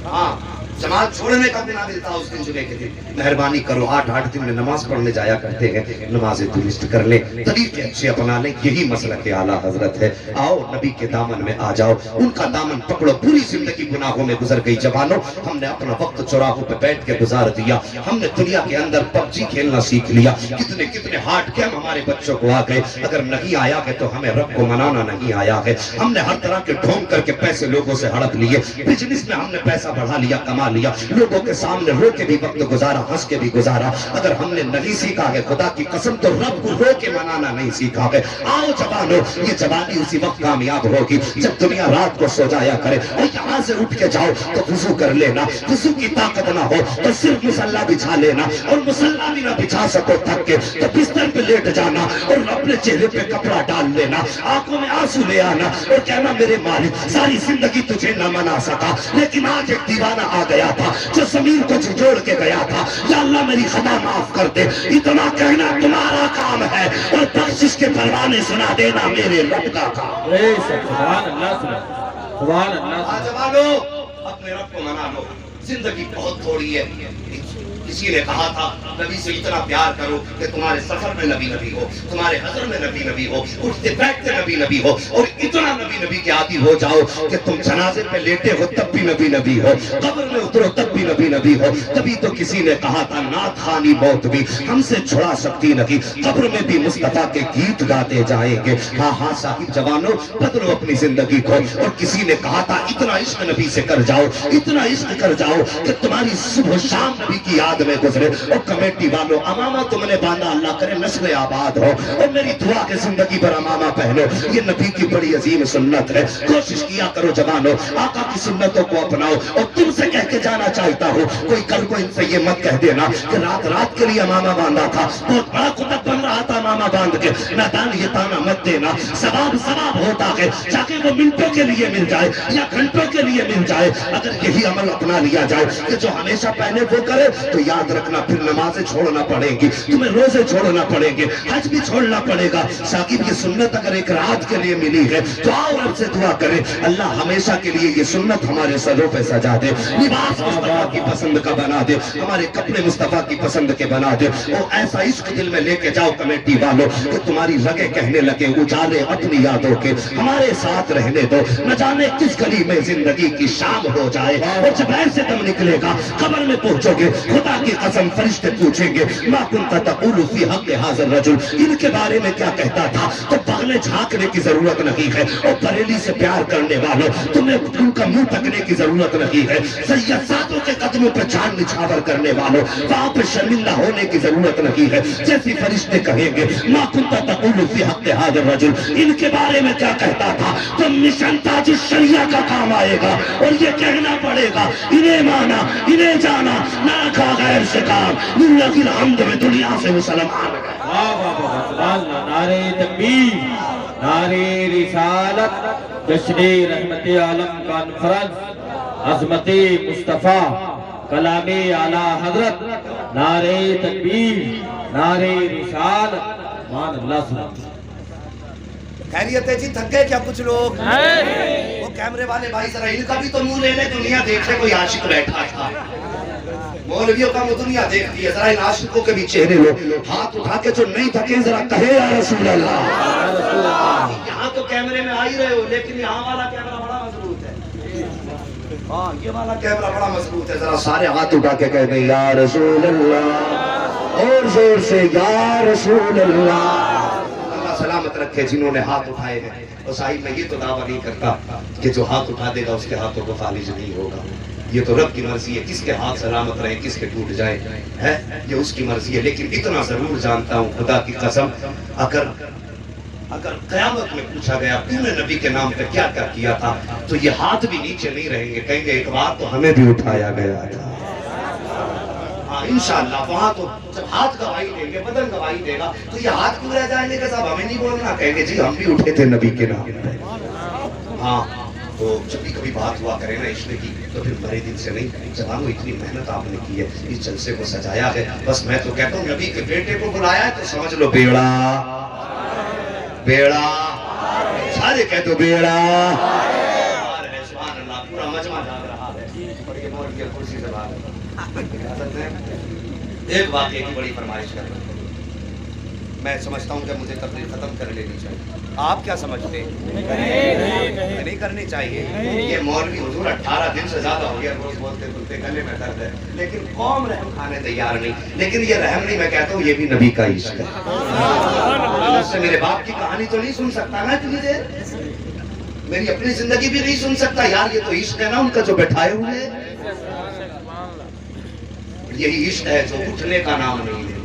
ہاں جماعت چھوڑنے کا گناہ ملتا اس دن جمعے کے دن. مہربانی کرو 8 دن میں نماز پڑھنے جایا کرتے ہیں، نمازیں درست کر لیں، طریقے اچھے اپنا لیں. یہی مسلک اعلیٰ حضرت ہے. آؤ نبی کے دامن میں آ جاؤ، ان کا دامن پکڑو. پوری زندگی گناہوں میں گزر گئی جوانوں. ہم نے اپنا وقت چوراہوں پہ بیٹھ کے گزار دیا. ہم نے دنیا کے اندر پب جی کھیلنا سیکھ لیا. کتنے ہارڈ گیم ہمارے بچوں کو آ گئے. اگر نہیں آیا ہے تو ہمیں رب کو منانا نہیں آیا ہے. ہم نے ہر طرح کے ڈھونگ کر کے پیسے لوگوں سے ہڑپ لیے. بزنس میں ہم نے پیسہ بڑھا لیا، کما لیا. لوگوں کے سامنے رو کے بھی وقت گزارا، ہنس کے بھی گزارا. اگر ہم نے نہیں سیکھا ہے خدا کی قسم تو رب کو رو کے منانا نہیں سیکھا ہے. آؤ جوانو، یہ جوانی اسی وقت کامیاب ہوگی جب دنیا رات کو سو جایا کرے. اور یہاں سے اٹھ کے جاؤ تو وضو کر لینا. وضو کی طاقت نہ ہو تو صرف مصلا بچھا لینا. اور مصلا بھی نہ بچھا سکو تھک کے تو بستر پہ لیٹ جانا اور اپنے چہرے پہ کپڑا ڈال لینا. آنکھوں میں آنسو لے آنا اور کہنا میرے مالک ساری زندگی تجھے نہ منا سکا، لیکن آج ایک دیوانہ آ گیا تھا جو زمین کو جھنجھوڑ کے گیا تھا. یا اللہ میری خطا معاف کر دے. اتنا کہنا تمہارا کام ہے اور بخشش کے پروانے سنا دینا میرے رب کا کام. سبحان اللہ، سبحان اللہ. جوانو اپنے رب کو منا لو. زندگی بہت تھوڑی ہے. کسی نے کہا تھا نبی سے اتنا پیار کرو کہ تمہارے سفر میں نبی ہو، تمہارے حضر میں نبی ہو، اٹھتے بیٹھتے نبی ہو. اور اتنا نبی کے عادی ہو جاؤ کہ تم جنازے پہ لیٹے ہو تب بھی نبی ہو، قبر میں اترو تب بھی نبی ہو. تبھی تو کسی نے کہا تھا نعت خوانی موت بھی ہم سے چھڑا سکتی نہیں، قبر میں بھی مصطفیٰ کے گیت گاتے جائیں گے. ہاں صاحب جوانو بدلو اپنی زندگی کو. اور کسی نے کہا تھا اتنا عشق نبی سے کر جاؤ، اتنا عشق کر جاؤ کہ تمہاری صبح شام نبی کی یاد میں گزرے. اور کمیٹی والوں امامہ تم نے باندھا، اللہ کرے نسل آباد ہو. اور میری دعا کہ زندگی پر امامہ پہنو، یہ نبی کی بڑی عظیم سنت ہے. کوشش کیا کرو جوانو آقا کی سنتوں کو اپناؤ. اور تم سے کہہ کے جانا چاہتا ہوں کوئی کل کو ان سے یہ مت کہہ دینا کہ رات کے لیے امامہ باندھا تھا، بہت بڑا کتب بن رہا تھا امامہ باندھ کے. میدان یہ تانا مت دینا. ثواب ہوتا ہے چاہے وہ منٹوں کے لیے مل جائے یا گھنٹوں کے لیے مل جائے. اگر یہی عمل اپنا لیا جائے کہ جو ہمیشہ پہنے وہ کرے تو یاد رکھنا پھر نمازیں چھوڑنا پڑے گی، تمہیں روزے چھوڑنا پڑیں گے، حج بھی چھوڑنا پڑے گا. شاکب یہ سنت اگر ایک رات کے لیے ملی ہے تو آؤ رب سے دعا کریں اللہ ہمیشہ کے لیے یہ سنت ہمارے سروں پہ سجا دے. لباس مصطفیٰ کی پسند کا بنا دے، ہمارے کپڑے مصطفیٰ کی پسند کے بنا دے. اور ایسا عشق دل میں لے کے جاؤ کمیٹی والوں کہ تمہاری رگیں کہنے لگے اجالے اپنی یادوں کے ہمارے ساتھ رہنے دو. نہ جانے کس گلی میں زندگی کی شام ہو جائے. اور جب ایسے دم نکلے گا قبر میں پہنچو گے خدا کی قسم فرشتے پوچھیں گے ما کنت تقول فی حق ھذا الرجل، ان کے بارے میں کیا کہتا تھا. تو بغلیں جھانکنے کی ضرورت نہیں ہے. اور بریلی سے پیار کرنے والوں تمہیں ان کا منہ تکنے کی ضرورت نہیں ہے. سید سادوں کے قدموں پہ جان نچھاور کرنے والوں وہاں پہ شرمندہ ہونے کی ضرورت نہیں ہے. جیسی فرشتے کہیں گے ما کنت تقول فی حق ھذا الرجل، ان کے بارے میں کیا کہتا تھا. تو مشن تاج الشریعہ کا کام آئے گا اور یہ کہنا پڑے گا انہیں مانا انہیں جانا نہ رکھا غیر سے کام. دنیا کی الحمد میں دنیا سے مسلمان گئے. نعرہ تکبیر، نعرہ رسالت، جشن رحمت عالم کانفرنس، عظمت مصطفیٰ، کلام اعلیٰ حضرت. نعرہ تکبیر، نعرہ رسالت. مان اللہ سبحانہ. خیریت ہے جی؟ تھک گئے کیا کچھ لوگ؟ وہ کیمرے والے بھائی ذرا ان کا بھی تو منہ لے لے، دنیا دیکھے کوئی عاشق بیٹھا تھا. مولویوں کا دنیا دیکھتی ہے، ذرا ان عاشقوں کے بھی چہرے لو ہاتھ اٹھا کے جو نہیں تھکے ذرا کہے یا رسول اللہ. یہاں تو کیمرے میں آ ہی رہے ہو لیکن یہاں والا کیمرہ بڑا مضبوط ہے. ہاں یہ والا کیمرہ بڑا مضبوط ہے. ذرا سارے ہاتھ اٹھا کے کہہ دیں یا رسول اللہ اور زور سے یا رسول اللہ. سلامت رکھے جنہوں نے ہاتھ اٹھائے ہیں. اور صاحب میں یہ تو دعویٰ نہیں کرتا کہ جو ہاتھ اٹھا دے گا اس کے ہاتھوں کو فالج نہیں ہوگا. یہ تو رب کی مرضی ہے، کس کے ہاتھ سلامت رہے کس کے ٹوٹ جائے ہے یہ اس کی مرضی ہے. لیکن اتنا ضرور جانتا ہوں خدا کی قسم اگر اگر قیامت میں پوچھا گیا تم نے نبی کے نام پہ کیا کیا کیا تھا تو یہ ہاتھ بھی نیچے نہیں رہیں گے، کہیں گے ایک بار تو ہمیں بھی اٹھایا گیا تھا۔ ہاں انشاءاللہ وہاں تو جب ہاتھ گواہی دیں گے، بدن گواہی دے گا، تو یہ ہاتھ کیوں رہ جائیں گے کہ صاحب ہمیں نہیں بولنا، کہیں گے جی ہم بھی اٹھے تھے نبی کے نام پہ۔ ہاں تو جب بھی کبھی بات ہوا کرے نا عشق کی تو پھر بڑے دل سے نہیں، جوانوں اتنی محنت آپ نے کی ہے، اس جلسے کو سجایا ہے، بس میں تو کہتا ہوں نبی کے بیٹے کو بلایا ہے تو سمجھ لو بیڑا بیڑا، سارے کہتے ہو بیڑا، سبحان اللہ، پورا مجمع جاگ رہا ہے اور یہ مولوی کرسی سے بات ہے۔ ایک واقعے کی بڑی فرمائش کر رہا ہوں، میں سمجھتا ہوں کہ مجھے تقریر ختم کر لینی چاہیے، آپ کیا سمجھتے ہیں؟ نہیں کرنی چاہیے۔ یہ مولوی حضور 18 دن سے زیادہ ہو گیا روز بولتے بولتے گلے میں درد ہے، لیکن قوم رحم کھانے تیار نہیں، لیکن یہ رحم نہیں، میں کہتا ہوں یہ بھی نبی کا عشق ہے۔ اس سے میرے باپ کی کہانی تو نہیں سن سکتا نا اتنی دیر، میری اپنی زندگی بھی نہیں سن سکتا یار، یہ تو عشق ہے نا ان کا جو بیٹھائے ہوئے ہیں، یہی عشق ہے جو اٹھنے کا نام نہیں ہے۔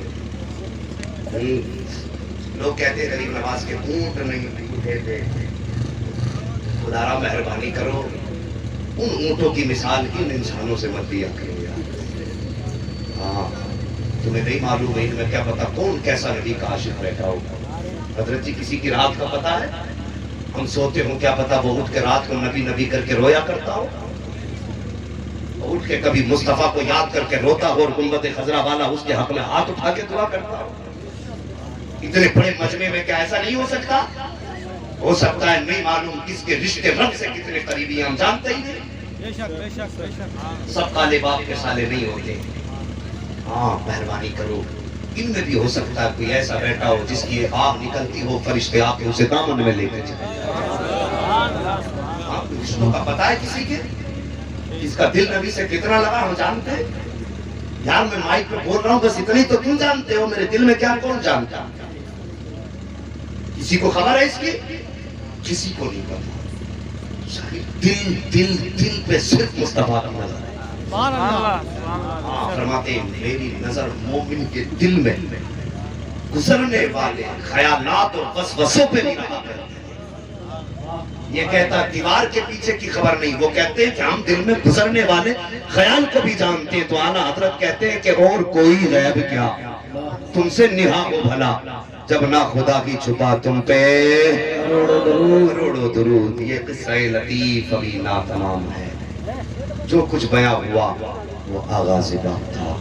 لوگ کہتے ہیں غریب نواز کے اونٹ نہیں اٹھے تھے، خدا را مہربانی کرو ان اونٹوں کی مثال ان انسانوں سے مت دیا کرو یار۔ ہاں تمہیں نہیں معلوم ہے میں کیا پتا کون کیسا نبی کا عاشق بیٹھا ہوگا۔ حضرت جی کسی کی رات کا پتا ہے؟ ہم سوتے ہوں کیا پتا وہ اٹھ کے رات کو نبی نبی کر کے رویا کرتا ہو، اٹھ کے کبھی مصطفیٰ کو یاد کر کے روتا ہو اور گنبد خضرا والا اس کے حق میں ہاتھ اٹھا کے دعا کرتا ہو۔ اتنے بڑے مجمع میں کیا ایسا نہیں ہو سکتا؟ ہو سکتا ہے، نہیں معلوم کس کے رشتے رب سے کتنے قریبی ہم جانتے ہی نہیں، سب کالے باپ کے سالے نہیں ہوتے۔ ہاں مہربانی کرو، ان میں بھی ہو سکتا ہے کوئی ایسا بیٹھا ہو جس کی ایک آگ نکلتی ہو، فرشتے آ کے اسے دامن میں لے کے چلے۔ ہاں رشتوں کا پتہ ہے کسی کے، جس کا دل نبی سے کتنا لگا ہم جانتے ہیں یار۔ میں مائک پہ بول رہا ہوں بس اتنی تو تم جانتے ہو، میرے دل میں کیا کون جانتا؟ کسی کو خبر ہے اس کی؟ کسی کو نہیں پتا۔ دل دل دل پہ صرف مصطفیٰ کی نظر ہے۔ فرماتے ہیں میری نظر مومن کے دل میں گزرنے والے خیالات اور وسوسوں پہ بھی رہا کرتے ہیں۔ یہ کہتا دیوار کے پیچھے کی خبر نہیں، وہ کہتے ہیں کہ ہم دل میں گزرنے والے خیال کو بھی جانتے ہیں۔ تو اعلیٰ حضرت کہتے ہیں کہ اور کوئی غیب کیا تم سے نہا ہو بھلا، جب نہ خدا کی چھپا تم پہ کروڑوں درود۔ یہ قصہ لطیف ابھی ناتمام ہے، جو کچھ بیان ہوا وہ آغاز بات تھا۔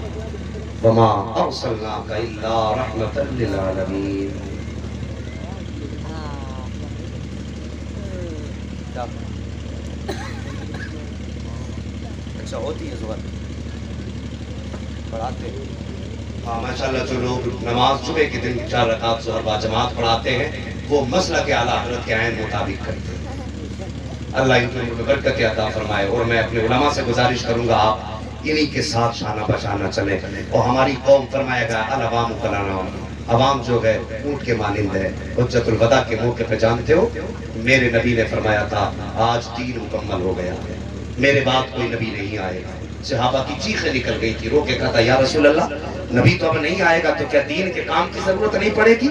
وما ارسلناک الا رحمۃ للعالمین۔ اچھا ہوتی ہے زبان پڑھاتے ہیں؟ ہاں ماشاءاللہ جو لوگ نماز صبح کے دن 4 رکعت ظہر با جماعت پڑھاتے ہیں وہ مسلک اعلیٰ حضرت کے عین مطابق کرتے ہیں۔ اللہ ان کو برکت عطا فرمائے، اور میں اپنے علماء سے گزارش کروں گا آپ انہی کے ساتھ شانہ بشانہ چلیں۔ اور ہماری قوم فرمایا گیا العوام کلانام، عوام جو ہے اونٹ کے مانند ہے۔ حجت الوداع کے موقع پہ جانتے ہو میرے نبی نے فرمایا تھا آج دین مکمل ہو گیا ہے، میرے بعد کوئی نبی نہیں آئے گا۔ صحابہ کی چیخیں نکل گئی تھی، رو کے کہا تھا یا رسول اللہ نبی تو اب نہیں آئے گا تو کیا دین کے کام کی ضرورت نہیں پڑے گی؟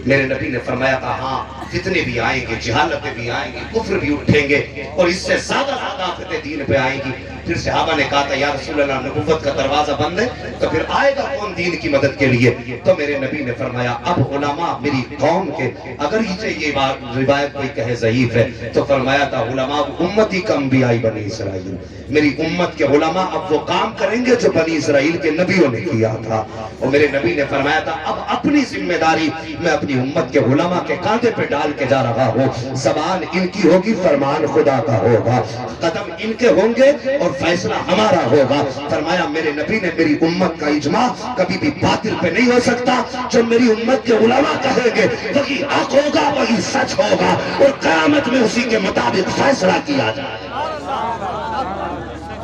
میرے نبی نے فرمایا تھا ہاں فتنے بھی آئیں گے، جہالتیں بھی آئیں گی، کفر بھی اٹھیں گے، اور اس سے زیادہ آفتیں دین پہ آئیں گی۔ پھر صحابہ نے کہا تھا یا رسول اللہ نبوت کا دروازہ بند ہے تو پھر آئے گا کون دین کی مدد کے لیے؟ تو میرے نبی نے فرمایا اب علماء میری قوم کے، اگر یہ روایت کوئی کہے ضعیف ہے تو فرمایا تھا علماء امتی کا انبیاء بنی اسرائیل، میری امت کے علماء اب وہ کام کریں گے جو بنی اسرائیل کے نبیوں نے کیا تھا۔ اور میرے نبی نے فرمایا تھا اب اپنی ذمہ داری میں اپنی امت کے علماء کے کاندھے پہ ڈال کے جا رہا ہوں۔ زبان ان کی ہوگی، فرمان خدا کا ہوگا، قدم ان کے ہوں گے اور فیصلہ ہمارا ہوگا۔ فرمایا میرے نبی نے میری امت کا اجماع کبھی بھی باطل پہ نہیں ہو سکتا، جو میری امت کے علماء کہیں گے وہی حق ہوگا، وہی سچ ہوگا، اور قیامت میں اسی کے مطابق فیصلہ کیا جائے۔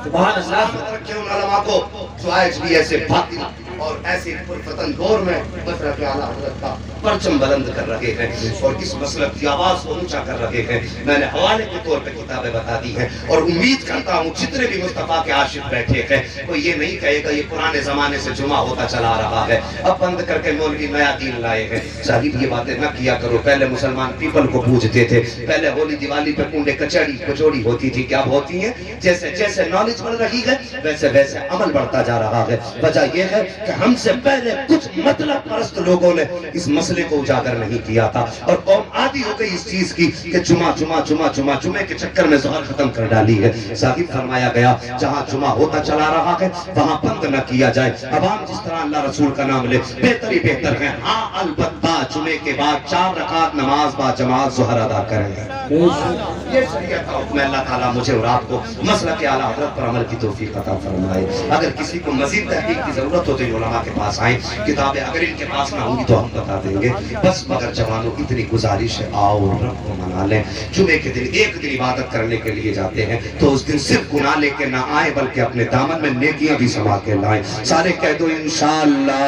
سبحان اللہ۔ رکھے ان علماء کو جو آج بھی ایسے باطل اور ایسے پرفتن دور میں مسلک اعلیٰ حضرت کا پرچم بلند کر رہے ہیں اور اس مسلک کی آواز کو اونچا کر رہے ہیں. میں نے حوالے کے طور پہ کتابیں بتا دی ہیں اور امید کرتا ہوں جتنے بھی مصطفیٰ کے عاشق بیٹھے ہیں کوئی یہ نہیں کہے گا یہ پرانے زمانے سے جمعہ ہوتا چلا رہا ہے اب بند کر کے مولوی نیا دین لائے ہیں. صاحب یہ باتیں نہ کیا کرو. پہلے مسلمان پیپل کو پوجتے تھے. پہلے ہولی دیوالی پہ کنڈے کچڑی کچوڑی ہوتی تھی. کیا ہوتی ہیں؟ جیسے جیسے نالج بڑھ رہی ہے ویسے ویسے عمل بڑھتا جا رہا ہے. وجہ یہ ہے کہ ہم سے پہلے کچھ مطلب پرست لوگوں نے اس مسئلے کو اجاگر نہیں کیا تھا اور قوم عادی ہو گئی اس چیز کی کہ جمعہ کے چکر میں ظہر ختم کر ڈالی ہے. صاحب فرمایا گیا جہاں جمعہ ہوتا چلا رہا ہے وہاں بند نہ کیا جائے. عوام جس طرح اللہ رسول کا نام لے بہتر ہی بہتر ہے. ہاں البتہ جمعے کے بعد 4 رکعت نماز با جماعت ظہر ادا کریں. یہ شریعت کا حکم ہے. اللہ تعالیٰ مجھے اور آپ کو مسلک اعلیٰ حضرت پر عمل کی توفیق عطا فرمائے. اگر کسی کو مزید تحقیق کی ضرورت ہو تو علماء کے پاس آئیں. کتابیں اگر ان کے پاس نہ ہوں گی تو ہم بتا دیں گے. بس مگر جوانوں کی اتنی گزارش ہے آؤ رب کو منا لیں. جمعے کے دن ایک دن عبادت کرنے کے لیے جاتے ہیں تو اس دن صرف گناہ لے کے نہ آئیں بلکہ اپنے دامن میں نیکیاں بھی سما کے لائیں. سارے کہہ دو انشاءاللہ.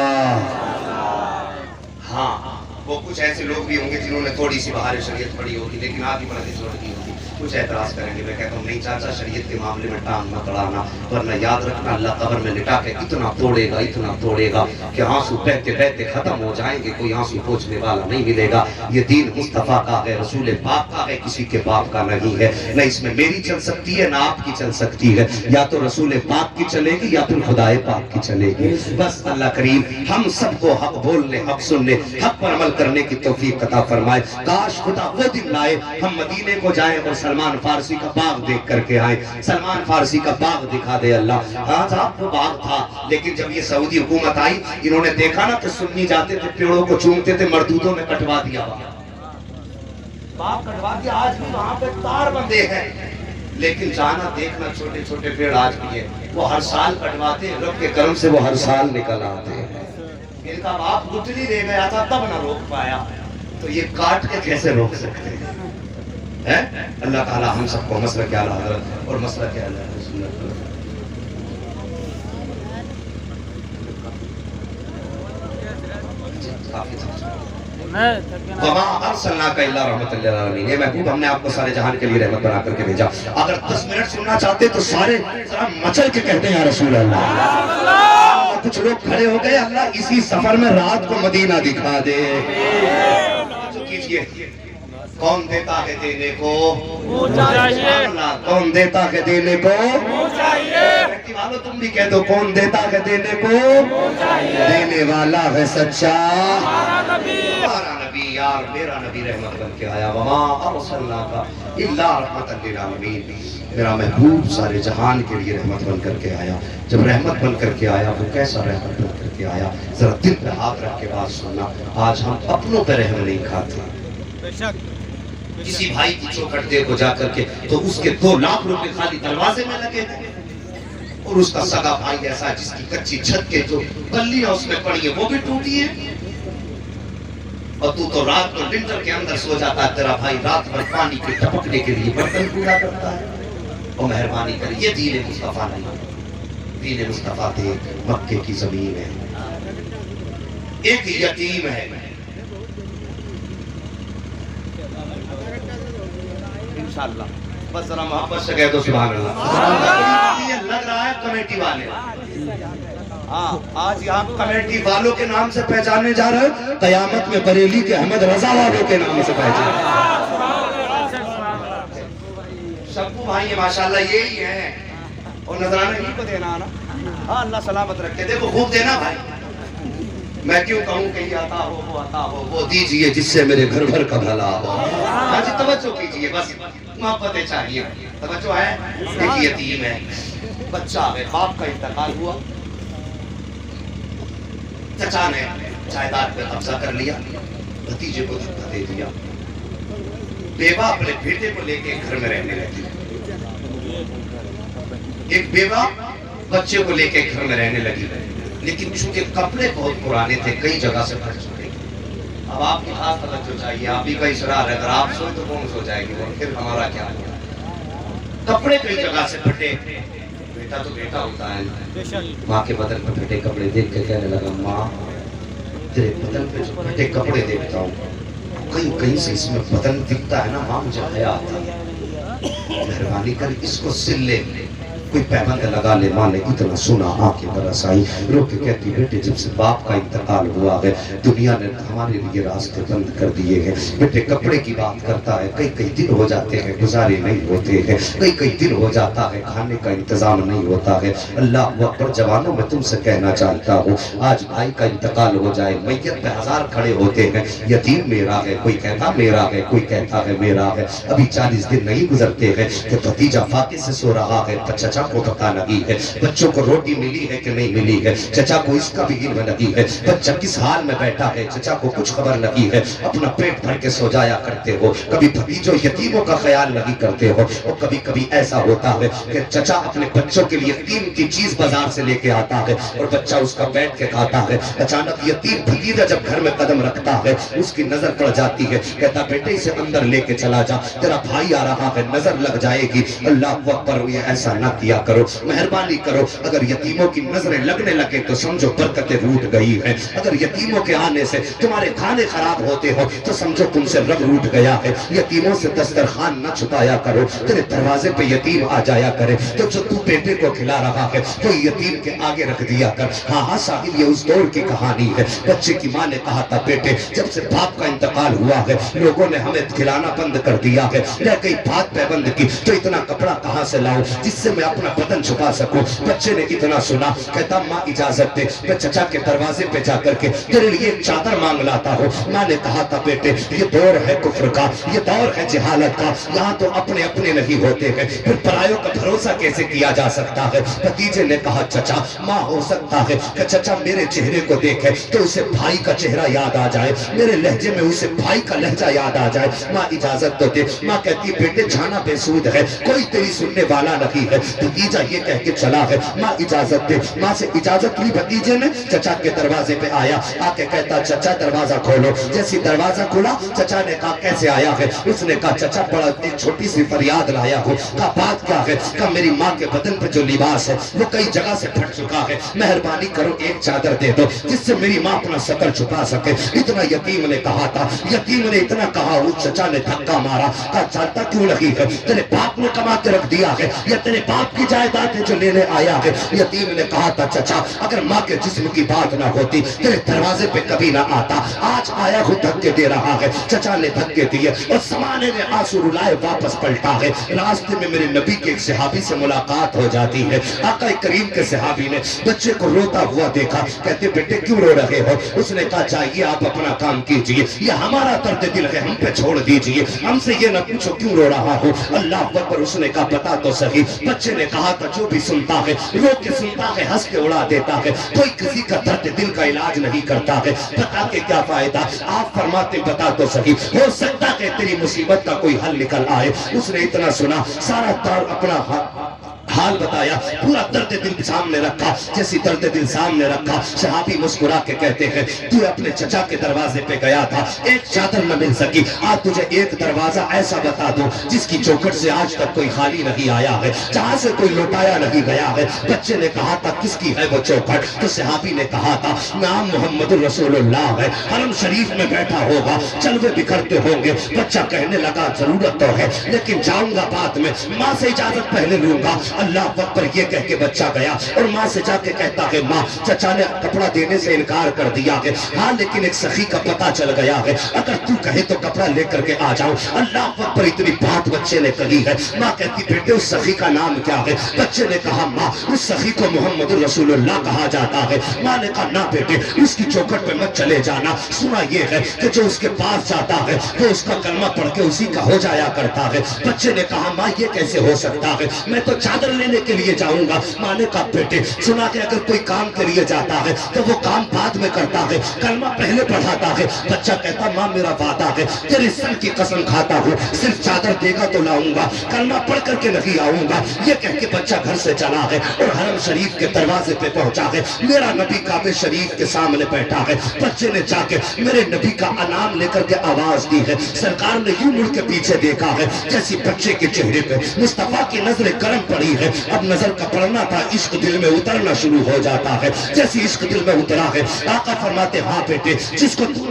ہاں وہ کچھ ایسے لوگ بھی ہوں گے جنہوں نے تھوڑی سی بہار شریعت پڑھی ہوگی لیکن آدھی پردی چھوڑ دی ہوگی. کچھ اعتراض کریں گے. میں کہتا ہوں نہیں چاچا شریعت کے معاملے میں ٹانگ نہ پڑانا ورنہ یاد رکھنا اللہ قبر میں لٹا کے اتنا توڑے گا کہ آنسو بہتے بہتے ختم ہو جائیں گے. کوئی آنسو پوچھنے والا نہیں ملے گا. یہ دین مصطفیٰ کا ہے رسول پاک کا ہے کسی کے باپ کا نہیں ہے. نہ اس میں میری چل سکتی ہے نہ آپ کی چل سکتی ہے. یا تو رسول پاک کی چلے گی یا پھر خدائے پاک کی چلے گی. بس اللہ کریم ہم سب کو حق بولنے حق سننے حق پر عمل کرنے کی توفیق عطا فرمائے. کاش خدا وہ دن لائے ہم مدینے کو جائیں اور سلمان فارسی کا باغ دیکھ کر کے آئیں. سلمان فارسی کا باغ دکھا دے اللہ. ہاں صاحب وہ باغ تھا لیکن جب یہ سعودی حکومت آئی انہوں نے دیکھا نا کہ سنی جاتے تھے پیڑوں کو چومتے تھے مردودوں میں کٹوا دیا باغ کٹوا دیا. آج بھی وہاں پہ تار بندے ہیں لیکن جانا دیکھنا چھوٹے چھوٹے پیڑ آج بھی ہے. وہ ہر سال کٹواتے ہیں. رب کے کرم سے وہ ہر سال نکل آتے ہیں. ان کا باپ گٹلی دے گیا تھا تب نہ روک پایا تو یہ کاٹ کے کیسے روک سکتے ہیں. اللہ تعالی ہم سب کو مسلک اعلیٰ حضرت اور مسلک اعلیٰ رسول وما ارسلناک الا رحمۃ للعالمین. یہ محبوب ہم نے آپ کو سارے جہان کے لیے رحمت بنا کر کے بھیجا. اگر 10 منٹ سننا چاہتے تو سارے ذرا مچل کے کہتے ہیں یا رسول اللہ. کچھ لوگ کھڑے ہو گئے اللہ اسی سفر میں رات کو مدینہ دکھا دے. کیجئے کون دیتا ہے دینے کو کون دیتا ہے دینے کو بیٹی والو تم بھی کہہ دو کون دیتا ہے دینے کو دینے والا ہے سچا ہمارا نبی یار میرا نبی رحمت بن کے آیا. وما ارسلناک الا رحمۃ للعالمین. میرا محبوب سارے جہان کے لیے رحمت بن کر کے آیا. جب رحمت بن کر کے آیا وہ کیسا رحمت بن کر کے آیا ذرا دل پہ ہاتھ رکھ کے بات سننا. آج ہم اپنوں پہ رحم نہیں کھاتے. کسی بھائی کی چوکھٹ دے کو جا کر کے تو اس کے 2 لاکھ روپے خالی دروازے میں لگے ہیں اور اس کا سگا بھائی ایسا جس کی کچی چھت کے جو کلیاں اس میں پڑی ہیں وہ بھی ٹوٹی ہیں اور تو رات کو ونٹر کے اندر سو جاتا ہے. تیرا بھائی رات بھر پانی کے ٹپکنے کے لیے برتن پورا کرتا ہے. اور مہربانی کر یہ دین مصطفیٰ نہیں. دین مصطفیٰ تھے مکے کی زمین ہے. ایک یتیم ہے انشاءاللہ. بس ذرا محبت سے کہہ دو سبحان اللہ. یہ لگ رہا ہے کمیٹی والے. ہاں آج یہاں کمیٹی والوں کے نام سے پہچانے جا رہے ہیں. قیامت میں بریلی کے احمد رضا والوں کے نام سے پہچانے. شبو بھائی ماشاءاللہ یہی ہیں اور نظرانہ ہی کو دینا نا. ہاں اللہ سلامت رکھے. دیکھو خوب دینا بھائی. میں کیوں کہوں کہ یہ عطا ہو وہ عطا ہو وہ دیجئے جس سے میرے گھر بھر کا بھلا ہو. ہاں جی توجہ کیجئے بس محبتیں چاہیے. توجہ ہے. ایک یتیم ہے بچہ ہے باپ کا انتقال ہوا. چچا نے جائیداد پہ قبضہ کر لیا. بھتیجے کو دھکا دے دیا. بیوہ اپنے بیٹے کو لے کے گھر میں رہنے لگی. ایک بیوہ بچے کو لے کے گھر میں رہنے لگی لیکن چونکہ کپڑے بہت پرانے تھے کئی جگہ سے پھٹ چکے. اب آپ کی خاص توجہ چاہیے. آپ بھی کا اشرار ہے اگر آپ سوئے تو کون سو جائے گی اور پھر ہمارا کیا ہوگا. کپڑے کئی جگہ سے پھٹے. بیٹا تو بیٹا ہوتا ہے. ماں کے بدن پہ پھٹے کپڑے دیکھ کے کہنے لگا ماں تیرے بدن پہ جو پھٹے کپڑے دیکھتا ہوں کہیں سے اس میں بدن دکھتا ہے نا ماں مجھے حیا آتا ہے. مہربانی کر اس کو سل لے کوئی پیبند لگا لے. ماں نے اتنا سنا آنکھیں برس آئی رو کے کہتی بیٹے جب سے باپ کا انتقال ہوا ہے دنیا نے ہمارے لیے راستے بند کر دیے ہیں. بیٹے کپڑے کی بات کرتا ہے کئی دن ہو جاتے ہیں گزارے نہیں ہوتے ہیں کئی دن ہو جاتا ہے کھانے کا انتظام نہیں ہوتا ہے. اللہ اکبر جوانوں میں تم سے کہنا چاہتا ہوں آج بھائی کا انتقال ہو جائے میت پہ ہزار کھڑے ہوتے ہیں. یتیم میرا ہے کوئی کہتا میرا ہے کوئی کہتا ہے میرا ہے. ابھی 40 دن نہیں گزرتے ہیں کہ بھتیجا فاقے سے سو رہا ہے چچا کو پتا نہیں ہے بچوں کو روٹی ملی ہے کہ نہیں ملی ہے. چچا کو اس کا بھی علم نہیں ہے بچہ کس حال میں بیٹھا ہے چچا کو کچھ خبر نہیں ہے. اپنا پیٹ بھر کے سو جایا کرتے ہو کبھی بھتیجوں یتیموں کا خیال نہیں کرتے ہو. اور کبھی ایسا ہوتا ہے کہ چچا اپنے بچوں کے لیے قیمتی چیز بازار سے لے کے آتا ہے اور بچہ اس کا بیٹھ کے کھاتا ہے. اچانک یتیم بھتیجا جب گھر میں قدم رکھتا ہے اس کی نظر پڑ جاتی ہے کہتا بیٹے اسے اندر لے کے چلا جا تیرا بھائی آ رہا ہے نظر لگ جائے گی. اللہ اکبر یہ ایسا نہ کیا کرو مہربانی کرو. اگر یتیموں کی نظریں لگنے لگے تو سمجھو برکتیں روٹ گئی ہیں. اگر یتیموں کے آنے سے تمہارے کھانے خراب ہوتے ہو تو سمجھو تم سے رب روٹ گیا ہے. یتیموں سے دسترخوان نہ چھپایا کرو. تیرے دروازے پہ یتیم آ جایا کرے تو جو تو بیٹے کو کھلا رہا ہے تو یتیم کے آگے رکھ دیا کر. ہاں صاحب یہ اس دور کی کہانی ہے. بچے کی ماں نے کہا تھا بیٹے جب سے باپ کا انتقال ہوا ہے لوگوں نے ہمیں کھلانا بند کر دیا ہے. رہ گئی بات پہ بند کی تو اتنا کپڑا کہاں سے لاؤں جس سے میں اپنا بدن چھپا سکوں. بچے نے اتنا سنا کہتا ماں اجازت دے میں چچا کے دروازے پہ جا کر کے تیرے لیے ایک چادر مانگ لاتا ہوں. ماں نے کہا تھا بیٹے یہ دور ہے کفر کا یہ دور ہے جہالت کا یہاں تو اپنے نہیں ہوتے ہیں پھر پرایوں کا بھروسہ کیسے کیا جا سکتا ہے. بھتیجے نے کہا چچا ماں ہو سکتا ہے کہ چچا میرے چہرے کو دیکھے تو اسے بھائی کا چہرہ یاد آ جائے میرے لہجے میں اسے بھائی کا لہجہ یاد آ جائے. ماں اجازت تو دے. ماں کہتی بیٹے جانا بے سود ہے کوئی تیری سننے والا نہیں ہے. بھتیجا یہ کہہ کے چلا ہے. ماں اجازت دے. ماں سے اجازت لی بھتیجے نے چچا کے دروازے پہ آیا آ کے کہتا چچا دروازہ کھولو. جیسی دروازہ کھولا چچا نے کہا کیسے آیا ہے. اس نے کہا چچا بڑا ایک چھوٹی سی فریاد لایا ہوں. کہا بات کیا ہے. کہا میری ماں کے بدن پہ جو لباس ہے وہ کئی جگہ سے پھٹ چکا ہے مہربانی کرو ایک چادر دے دو جس سے میری ماں اپنا سطر چھپا سکے. اتنا یتیم نے کہا تھا. یتیم نے اتنا کہا اس چچا نے دھکا مارا. کہا چلتا کیوں لگی ہے تیرے باپ نے کما کے رکھ دیا ہے یا تیرے باپ کی جائیداد ہے جو لینے آیا ہے. یتیم نے کہا تھا چچا اگر ماں کے جسم کی بات نہ ہوتی تیرے دروازے پہ کبھی نہ آتا. آج آیا ہوں دھکے دے رہا ہے. چچا نے دھکے دیے اور زمانے میں آنسو رلائے واپس پلٹا ہے. راستے میں میرے نبی کے ایک صحابی سے ملاقات ہو جاتی ہے. آقا کریم کے صحابی نے بچے کو روتا ہوا دیکھا. کہتے بیٹے کیوں رو رہے ہو. اس نے کہا چاہیے آپ اپنا کام کیجئے یہ ہمارا درد دل ہے ہم پہ چھوڑ دیجئے ہم سے یہ نہ پوچھو کیوں رو رہا ہو. اللہ اکبر. اس نے کہا بتا تو صحیح. بچے نے کہا تھا جو بھی سنتا ہے رو کے سنتا ہے ہنس کے اڑا دیتا ہے کوئی کسی کا درد دل کا علاج نہیں کرتا ہے. بتا کے کیا فائدہ. آپ فرماتے بتا تو صحیح ہو سکتا ہے تیری مصیبت کا کوئی حل نکل آئے. اس نے اتنا سنا سارا اپنا حال بتایا پورا درد دل سامنے رکھا. جیسی درد دل سامنے رکھا صحابی مسکرا کے کہتے ہیں تو اپنے چچا کے دروازے پہ گیا تھا ایک چادر نہ مل سکی. آج تجھے ایک دروازہ ایسا بتا دو جس کی چوکھٹ سے آج تک کوئی خالی نہیں آیا ہے جہاں سے کوئی لوٹایا نہیں گیا ہے. بچے نے کہا تھا کس کی ہے وہ چوکھٹ. تو صحابی نے کہا تھا نام محمد رسول اللہ ہے حرم شریف میں بیٹھا ہوگا چلوے بکھرتے ہوں گے. بچہ کہنے لگا ضرورت تو ہے لیکن جاؤں گا بعد میں ماں سے اجازت پہلے لوں گا. اللہ اکبر. یہ کہہ کے بچہ گیا اور ماں سے جا کے کہتا ہے ماں چچا نے کپڑا دینے سے انکار کر دیا ہے ہاں لیکن ایک سخی کا پتہ چل گیا ہے اگر تو کہے تو کپڑا لے کر کے آ جاؤں. اللہ اکبر. اتنی بات بچے نے کہی ہے. ماں کہتی بیٹے اس سخی کا نام کیا ہے. بچے نے کہا ماں اس سخی کو محمد رسول اللہ کہا جاتا ہے. ماں نے کہا نہ بیٹے اس کی چوکھٹ پہ مت چلے جانا. سنا یہ ہے کہ جو اس کے پاس جاتا ہے وہ اس کا کلمہ پڑھ کے اسی کا ہو جایا کرتا ہے. بچے نے کہا ماں یہ کیسے ہو سکتا ہے میں تو چادر لینے کے لیے جاؤں گا. ماں نے کہا بیٹے سنا کہ اگر کوئی کام کے لیے جاتا ہے تو وہ کام بعد میں کرتا ہے کلمہ پہلے پڑھاتا ہے. بچہ کہتا ماں میرا وعدہ ہے تیرے سر کی قسم کھاتا ہوں صرف چادر دے گا تو لاؤں گا کلمہ پڑھ کر کے نہیں آؤں گا. یہ کہہ کے بچہ گھر سے چلا ہے اور حرم شریف کے دروازے پہ پہنچا ہے. میرا نبی کعبہ شریف کے سامنے بیٹھا ہے. بچے نے جا کے میرے نبی کا انعام لے کر کے آواز دی ہے. سرکار نے یوں مڑ کے پیچھے دیکھا ہے جیسی بچے کے چہرے پہ مصطفیٰ کی نظر کرم پڑی ہے. اب نظر کا پڑنا تھا، عشق دل میں اترنا شروع ہو جاتا ہے. جیسی عشق دل میں اترا ہے آقا فرماتے ہاں بیٹے جس کو تو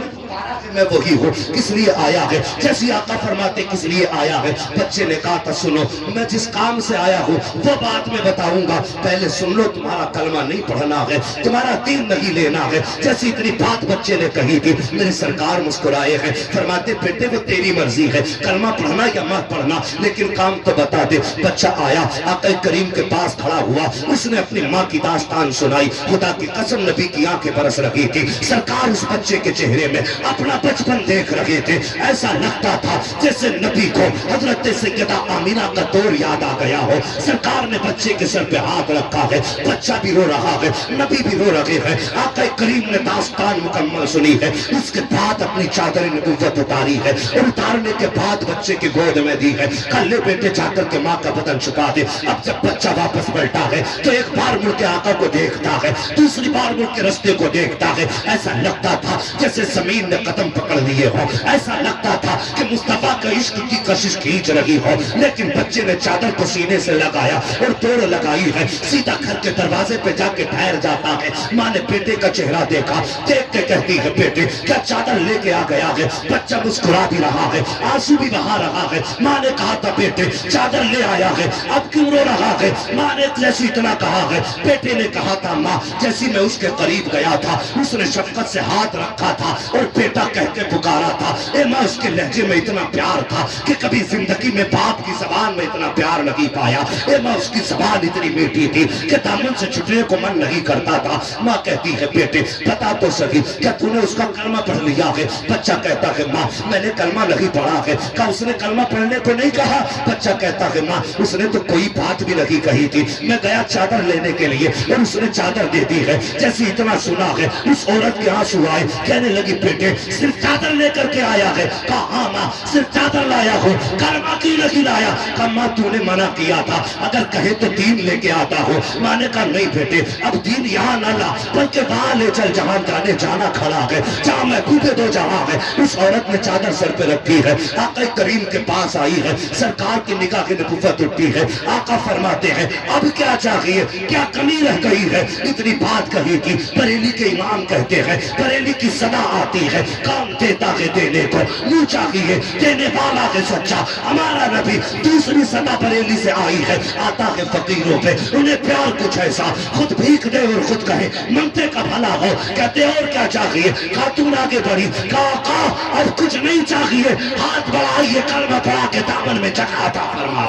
میں وہی ہوں، کس لیے آیا ہے؟ جیسی آقا فرماتے کس لیے آیا ہے؟ بچے نے کہا تھا سنو میں جس کام سے آیا ہوں وہ بات میں بتاؤں گا، پہلے سن لو تمہارا کلمہ نہیں پڑھنا ہے، تمہارا دین نہیں لینا ہے. جیسی اتنی بات بچے نے کہی تھی میرے سرکار مسکرائے ہیں، فرماتے بیٹے وہ تیری مرضی ہے کلمہ پڑھنا یا مت پڑھنا، لیکن کام تو بتا دے. بچہ آیا آقا کریم کے پاس کھڑا ہوا، اس نے اپنی ماں کی داستان سنائی. خدا کی قسم نبی کی آنکھیں برس رہی تھی، سرکار اس بچے کے چہرے میں اپنا بچپن دیکھ رہے تھے. ایسا لگتا تھا جیسے نبی کو حضرت سیدہ آمینہ کا دور یاد آ گیا ہو. سرکار نے بچے کے سر پہ ہاتھ رکھا ہے، بچہ بھی رو رہا ہے، نبی بھی رو رہے ہیں. آقا کریم نے داستان مکمل سنی ہے، اس کے بعد اپنی چادر نبوت اتاری ہے، اور اتارنے کے بعد بچے کی گود میں دی ہے. کلے بیٹے جا کر کے ماں کا بدن چھپا دے. اب جب بچہ واپس بیٹھا ہے تو ایک بار مڑ کے آقا کو دیکھتا ہے، دوسری بار مڑ کے رستے کو دیکھتا ہے. ایسا لگتا تھا جیسے زمین نے قدم پکڑ لیے ہو، ایسا لگتا تھا کہ مصطفیٰ کا عشق کی کشش کھینچ رہی ہو. لیکن بچے نے چادر کو سینے سے لگایا اور دوڑ لگائی ہے، سیدھا گھر کے دروازے پہ جا کے ٹھہر جاتا ہے. ماں نے بیٹے کا چہرہ دیکھا، دیکھ کے کہتی ہے بیٹے کیا چادر لے کے آ گیا ہے؟ بچہ مسکرا بھی رہا ہے، آنسو بھی بہا رہا ہے. ماں نے کہا تھا بیٹے چادر لے آیا ہے، اب کیوں رو رہا ہے؟ ماں نے جیسی اتنا کہا ہے، بیٹے نے کہا تھا ماں جیسی میں اس کے قریب گیا تھا اس نے شفقت سے ہاتھ رکھا تھا اور بیٹا کہہ کے پکارا تھا. اے ماں اس کے لہجے میں اتنا پیار تھا کہ کبھی زندگی میں باپ کی زبان میں اتنا پیار نہیں پایا. اے ماں اس کی زبان اتنی میٹھی تھی کہ دامن سے چھٹنے کو من نہیں کرتا تھا. ماں کہتی ہے بیٹے بتا تو صحیح کیا تو نے اس کا کلمہ پڑھ لیا ہے؟ بچہ کہتا ہے ماں میں نے کلمہ نہیں پڑھا ہے. کہا اس نے کلمہ پڑھنے کو نہیں کہا؟ بچہ کہتا ہے ماں اس نے تو کوئی بات بھی نہیں کہی تھی، میں گیا چادر لینے کے لیے اور اس نے چادر دے دی ہے. جیسی اتنا سنا ہے اس عورت کے آنسو آئے، کہنے لگی بیٹے صرف چادر لے کر کے آیا ہے؟ کہا ہاں ماں صرف چادر لایا ہو، کلمہ کیوں نہیں لایا؟ کہا ماں تو نے منع کیا تھا اگر کہے تو دین لے کے آتا ہو. ماں نے کہا نہیں بیٹے اب دین یہاں نہ لا بلکہ وہاں لے چل جہاں جانے جانا کھڑا ہے، جہاں محبوب دو جہاں ہے. اس عورت نے چادر سر پہ رکھی ہے، آقا کریم کے پاس آئی ہے، سرکار کی نگاہ کی نبوت اٹھتی ہے. آقا فرماتے ہیں اب کیا چاہیے، کیا کمی رہ گئی ہے؟ اتنی بات کہی تھی. بریلی کے امام کہتے ہیں بریلی کی صدا آتی ہے کام دیتا ہے دینے کو، منہ چاہیے دینے والا ہے سچا. ہمارا نبی دوسری صدا بریلی سے آئی ہے، آتا ہے فقیروں پہ انہیں پیار کچھ ایسا خود بھیک دے اور خود کہے منگتے کا بھلا ہو. کہتے اور کیا چاہیے؟ خاتون آگے بڑھی، کہا آقا اب کچھ نہیں چاہیے، ہاتھ بڑھائیے کلمہ پڑھا کے دامن میں جگہ عطا فرما.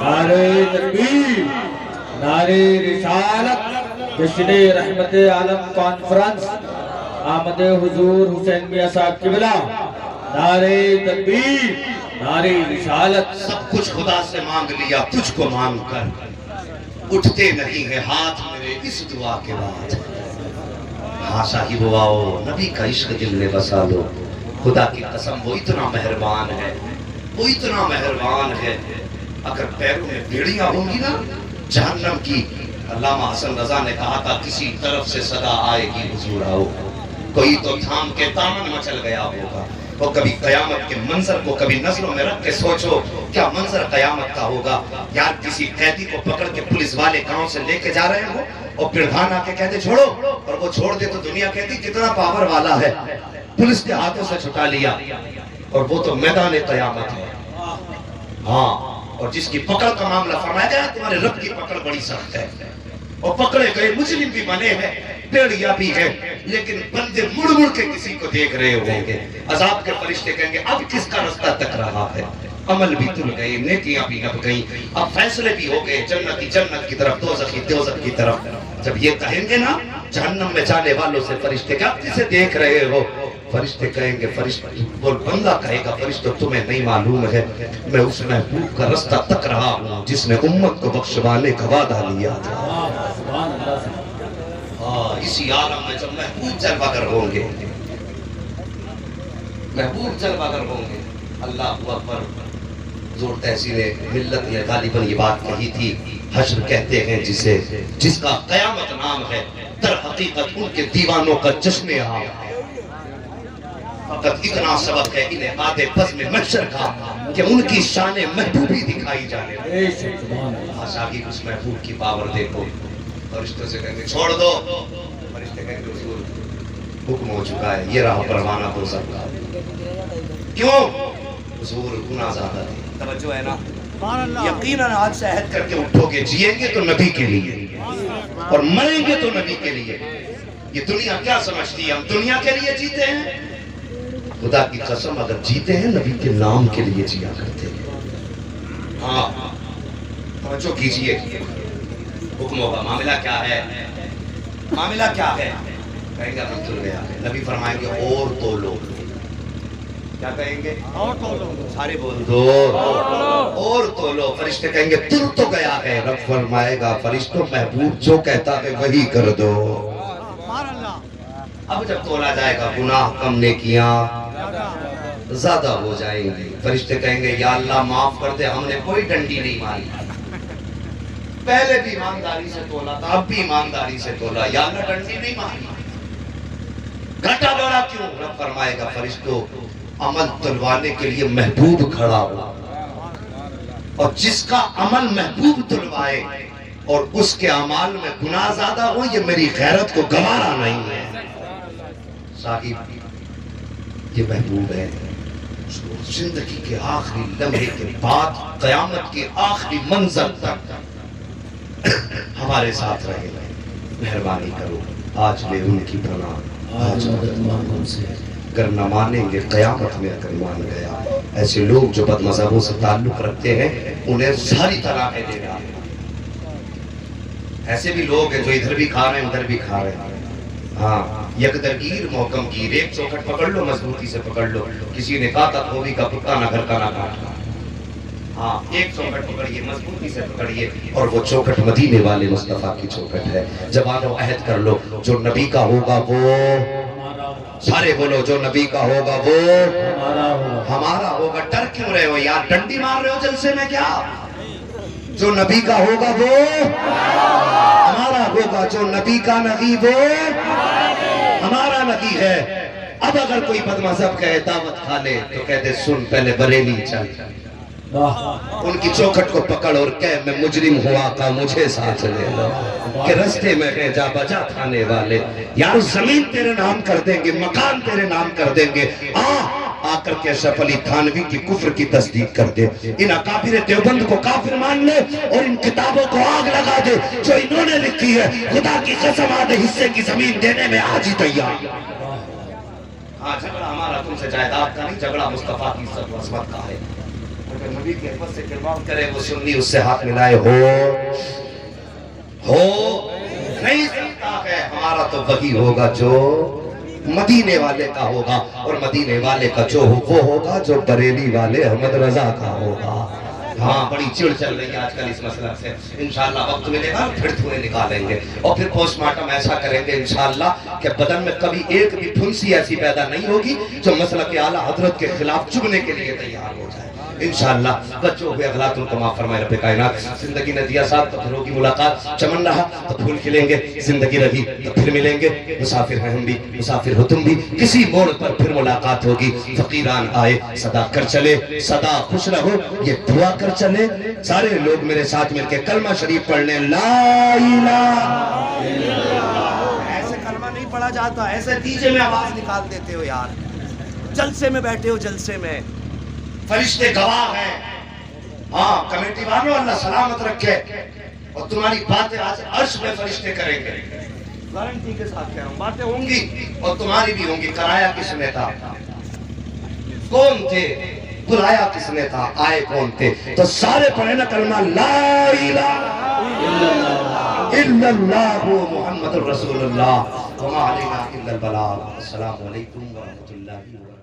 نعرہ تکبیر، نعرہ رسالت، جشن رحمت عالم کانفرنس، آمد حضور حسین میاں صاحب قبلہ. نعرہ تکبیر، نعرہ رسالت. سب کچھ خدا سے مانگ لیا، تجھ کو مانگ کر اٹھتے نہیں ہیں ہاتھ میرے اس دعا کے بعد. ہاں صاحب واؤ نبی کا عشق دل میں بسا لو. خدا کی قسم وہ اتنا مہربان ہے، وہ اتنا مہربان ہے. اگر پیروں میں بیڑیاں ہوں گی نا جہنم کی، علامہ حسن رضا نے کہا تھا کسی طرف سے صدا آئے گی حضور آؤ، کوئی تو تھام کے دامن مچل گیا ہوگا. وہ کبھی قیامت کے منظر کو کبھی نظروں میں رکھ کے سوچو کیا منظر قیامت کا ہوگا. یا کسی قیدی کو پکڑ کے پولیس والے گاؤں سے لے کے جا رہے ہو اور پردھان آ کے کہتے چھوڑو، اور وہ چھوڑ دے تو دنیا کہتی کتنا پاور والا ہے. پولیس کے ہاتھوں سے چھٹا لیا اور وہ تو میدان قیامت ہے. ہاں اور جس کی پکڑ کا معاملہ فرمایا گیا تمہارے رب کی پکڑ بڑی سخت ہے. اور پکڑے گئے مجرم بھی بنے ہیں، بیڑیا بھی ہے، لیکن بندے مڑ مڑ کے کسی کو دیکھ رہے ہوں گے. عذاب کے فرشتے کہیں گے اب کس کا رستہ تک رہا ہے؟ عمل بھی تل گئے، نیکیاں بھی اب گئیں، اب فیصلے بھی ہو گئے، جنتی جنت کی طرف، دوزخی دوزخ کی طرف. جب یہ کہیں گے نا جہنم میں جانے والوں سے فرشتے کہ آپ کسے دیکھ رہے ہو؟ فرشتے کہیں گے فرشتے وہ بندہ کہے گا فرشتوں تمہیں نہیں معلوم ہے میں اس محبوب کا رستہ تک رہا ہوں جس نے امت کو بخشوانے کا وعدہ لیا تھا. اسی عالم میں جب محبوب جلوہ گر ہوں گے، محبوب جلوہ گر ہوں گے. اللہ اکبر. حضور تحسین ملت نے غالباً یہ بات کہی تھی حشر کہتے ہیں جسے، جس کا قیامت نام ہے، در حقیقت ان کے دیوانوں کا جشن عام ہے. فقط اتنا سبق ہے انہیں آدھے بزم محشر کا کہ ان کی شان محبوبی دکھائی جانے لگی۔ بے شک سبحان اللہ۔ آشاگی اس محبوب کی پاور دیکھو، فرشتوں سے کہیں گے چھوڑ دو، فرشتے کہیں گے حضور حکم ہو چکا ہے، یہ رہا پروانہ ہو سکتا۔ کیوں؟ حضور گناہ زیادہ تھی۔ توجہ ہے نا؟ یقیناً آج سے عہد کر کے اٹھو گے، جیئیں گے تو نبی کے لیے اور مریں گے تو نبی کے لیے۔ یہ دنیا کیا سمجھتی ہے؟ ہم دنیا کے لیے جیتے ہیں؟ خدا کی قسم اگر جیتے ہیں نبی کے نام کے لیے جیا کرتے ہیں۔ ہاں توجہ کیجئے، حکم ہوگا معاملہ کیا ہے؟ معاملہ کیا ہے؟ کہیں گے ابھی تل گیا ہے، نبی فرمائیں گے اور تولو۔ کیا کہیں گے؟ اور تولو۔ سارے بول دو اور تولو۔ فرشتے کہیں گے تل تو گیا ہے، رب فرمائے گا فرشتوں محبوب جو کہتا ہے وہی کر دو۔ اب جب تولا جائے گا گناہ کم نیکیاں زیادہ ہو جائیں گے۔ فرشتے کہیں گے یا اللہ معاف کر دے، ہم نے کوئی ڈنڈی نہیں ماری، پہلے بھی ایمانداری سے تولا تھا، اب بھی ایمانداری سے تولا، یا اللہ ڈنڈی نہیں ماری، گھٹا بڑا کیوں؟ رب فرمائے گا فرشتوں عمل تلوانے کے لیے محبوب کھڑا ہو، اور جس کا عمل محبوب تلوائے اور اس کے اعمال میں گناہ زیادہ ہو، یہ میری غیرت کو گوارا نہیں ہے۔ صاحب یہ محبوب ہے، زندگی کے آخری لمحے کے بعد قیامت کے آخری منظر تک ہمارے ساتھ رہے۔ مہربانی کرو آج لے ان کی پناہ، آج مدد مانگو ان سے، اگر نہ مانیں گے قیامت میں اگر مان گیا۔ ایسے لوگ جو بد مذہبوں سے تعلق رکھتے ہیں انہیں ساری طلاقیں دے گا۔ ایسے بھی لوگ ہیں جو ادھر بھی کھا رہے ہیں ادھر بھی کھا رہے ہیں۔ ہاں یک درگیر محکم گیر، ایک چوکھٹ پکڑ لو مضبوطی سے پکڑ لو۔ کسی نے کہا تھا دھوبی کا پکا نہ گھر کا نہ کاٹنا۔ ہاں ایک چوکھٹ پکڑیے مضبوطی سے پکڑیے، اور وہ چوکھٹ مدینے والے مصطفیٰ کی چوکھٹ ہے۔ جب آج عہد کر لو جو نبی کا ہوگا وہ سارے بولو، جو نبی کا ہوگا وہ ہمارا ہوگا۔ ڈر کیوں رہے ہو یار؟ ڈنڈی مار رہے ہو جلسے میں کیا؟ جو نبی کا ہوگا وہ ہمارا ہوگا، جو نبی کا نبی وہ ہمارا نبی ہے۔ اب اگر کوئی بد مذہب کہے دعوت کھا لے تو کہتے سن پہلے بریلی چل، ان کی چوکھٹ کو پکڑ اور کہہ میں مجرم ہوں آقا مجھے ساتھ لے لو، کہ رستے میں ہے جا بجا کھانے والے، یار زمین تیرے نام کر دیں گے، مکان تیرے نام کر دیں گے، آ کر کے اشرف علی تھانوی کی کفر کی تصدیق کر دے، ان اکابر دیوبند کو کافر مان لے اور ان کتابوں کو آگ لگا دے جو انہوں نے لکھی ہے۔ خدا کی قسم آدھے حصے کی زمین دینے میں آج ہی تیار۔ ہاں جھگڑا ہمارا تم سے جائیداد کا نہیں، جھگڑا مصطفیٰ کی عزت و عظمت کا ہے۔ اگر نبی کے حفظ سے کردار کرے وہ سنی اس سے ہاتھ ملائے ہو نہیں سکتا ہے۔ ہمارا تو وہی ہوگا جو مدینے والے کا ہوگا، اور مدینے والے کا جو وہ ہوگا جو بریلی والے احمد رضا کا ہوگا۔ ہاں بڑی چڑ چل رہی ہے آج کل اس مسئلہ سے، انشاءاللہ وقت ملے گا پھر دھوئے نکالیں گے، اور پھر پوسٹ مارٹم ایسا کریں گے انشاءاللہ کہ بدن میں کبھی ایک بھی پھنسی ایسی پیدا نہیں ہوگی جو مسلک اعلیٰ حضرت کے خلاف چبنے کے لیے تیار ہو جائے انشاءاللہ۔ بچوں ہوئے اغلاط ان کو معاف فرمائے رب کائنات۔ زندگی نے دیا ساتھ تو پھر ہوگی ملاقات، چمن رہا تو پھول کھلیں گے، زندگی رہی تو پھر ملیں گے، مسافر ہیں ہم بھی مسافر ہو تم بھی، کسی موڑ پر پھر ملاقات ہوگی۔ فقیران آئے صدا کر چلے، صدا خوش رہو یہ دعا کر چلے، سارے لوگ میرے ساتھ مل کے کلمہ شریف پڑھنے لا الہ الا اللہ۔ ایسے کلمہ نہیں پڑھا جاتا، ایسے دیجے میں آواز نکال دیتے ہو یار، جلسے میں بیٹھے ہو، جلسے میں فرشتے گواہ ہیں۔ ہاں کمیٹی والوں اللہ سلامت رکھے، اور تمہاری باتیں آج عرش میں فرشتے کریں گے، گارنٹی کے ساتھ کہہ رہا ہوں، باتیں ہوں گی اور تمہاری بھی ہوں گی۔ کرایا کس نے تھا؟ کون تھے؟ بلایا کس نے تھا؟ آئے کون تھے؟ تو سارے پڑھیں نا کلمہ لا الہ الا اللہ محمد الرسول اللہ وما علینا الا البلاغ۔ السلام علیکم ورحمۃ اللہ وبرکاتہ۔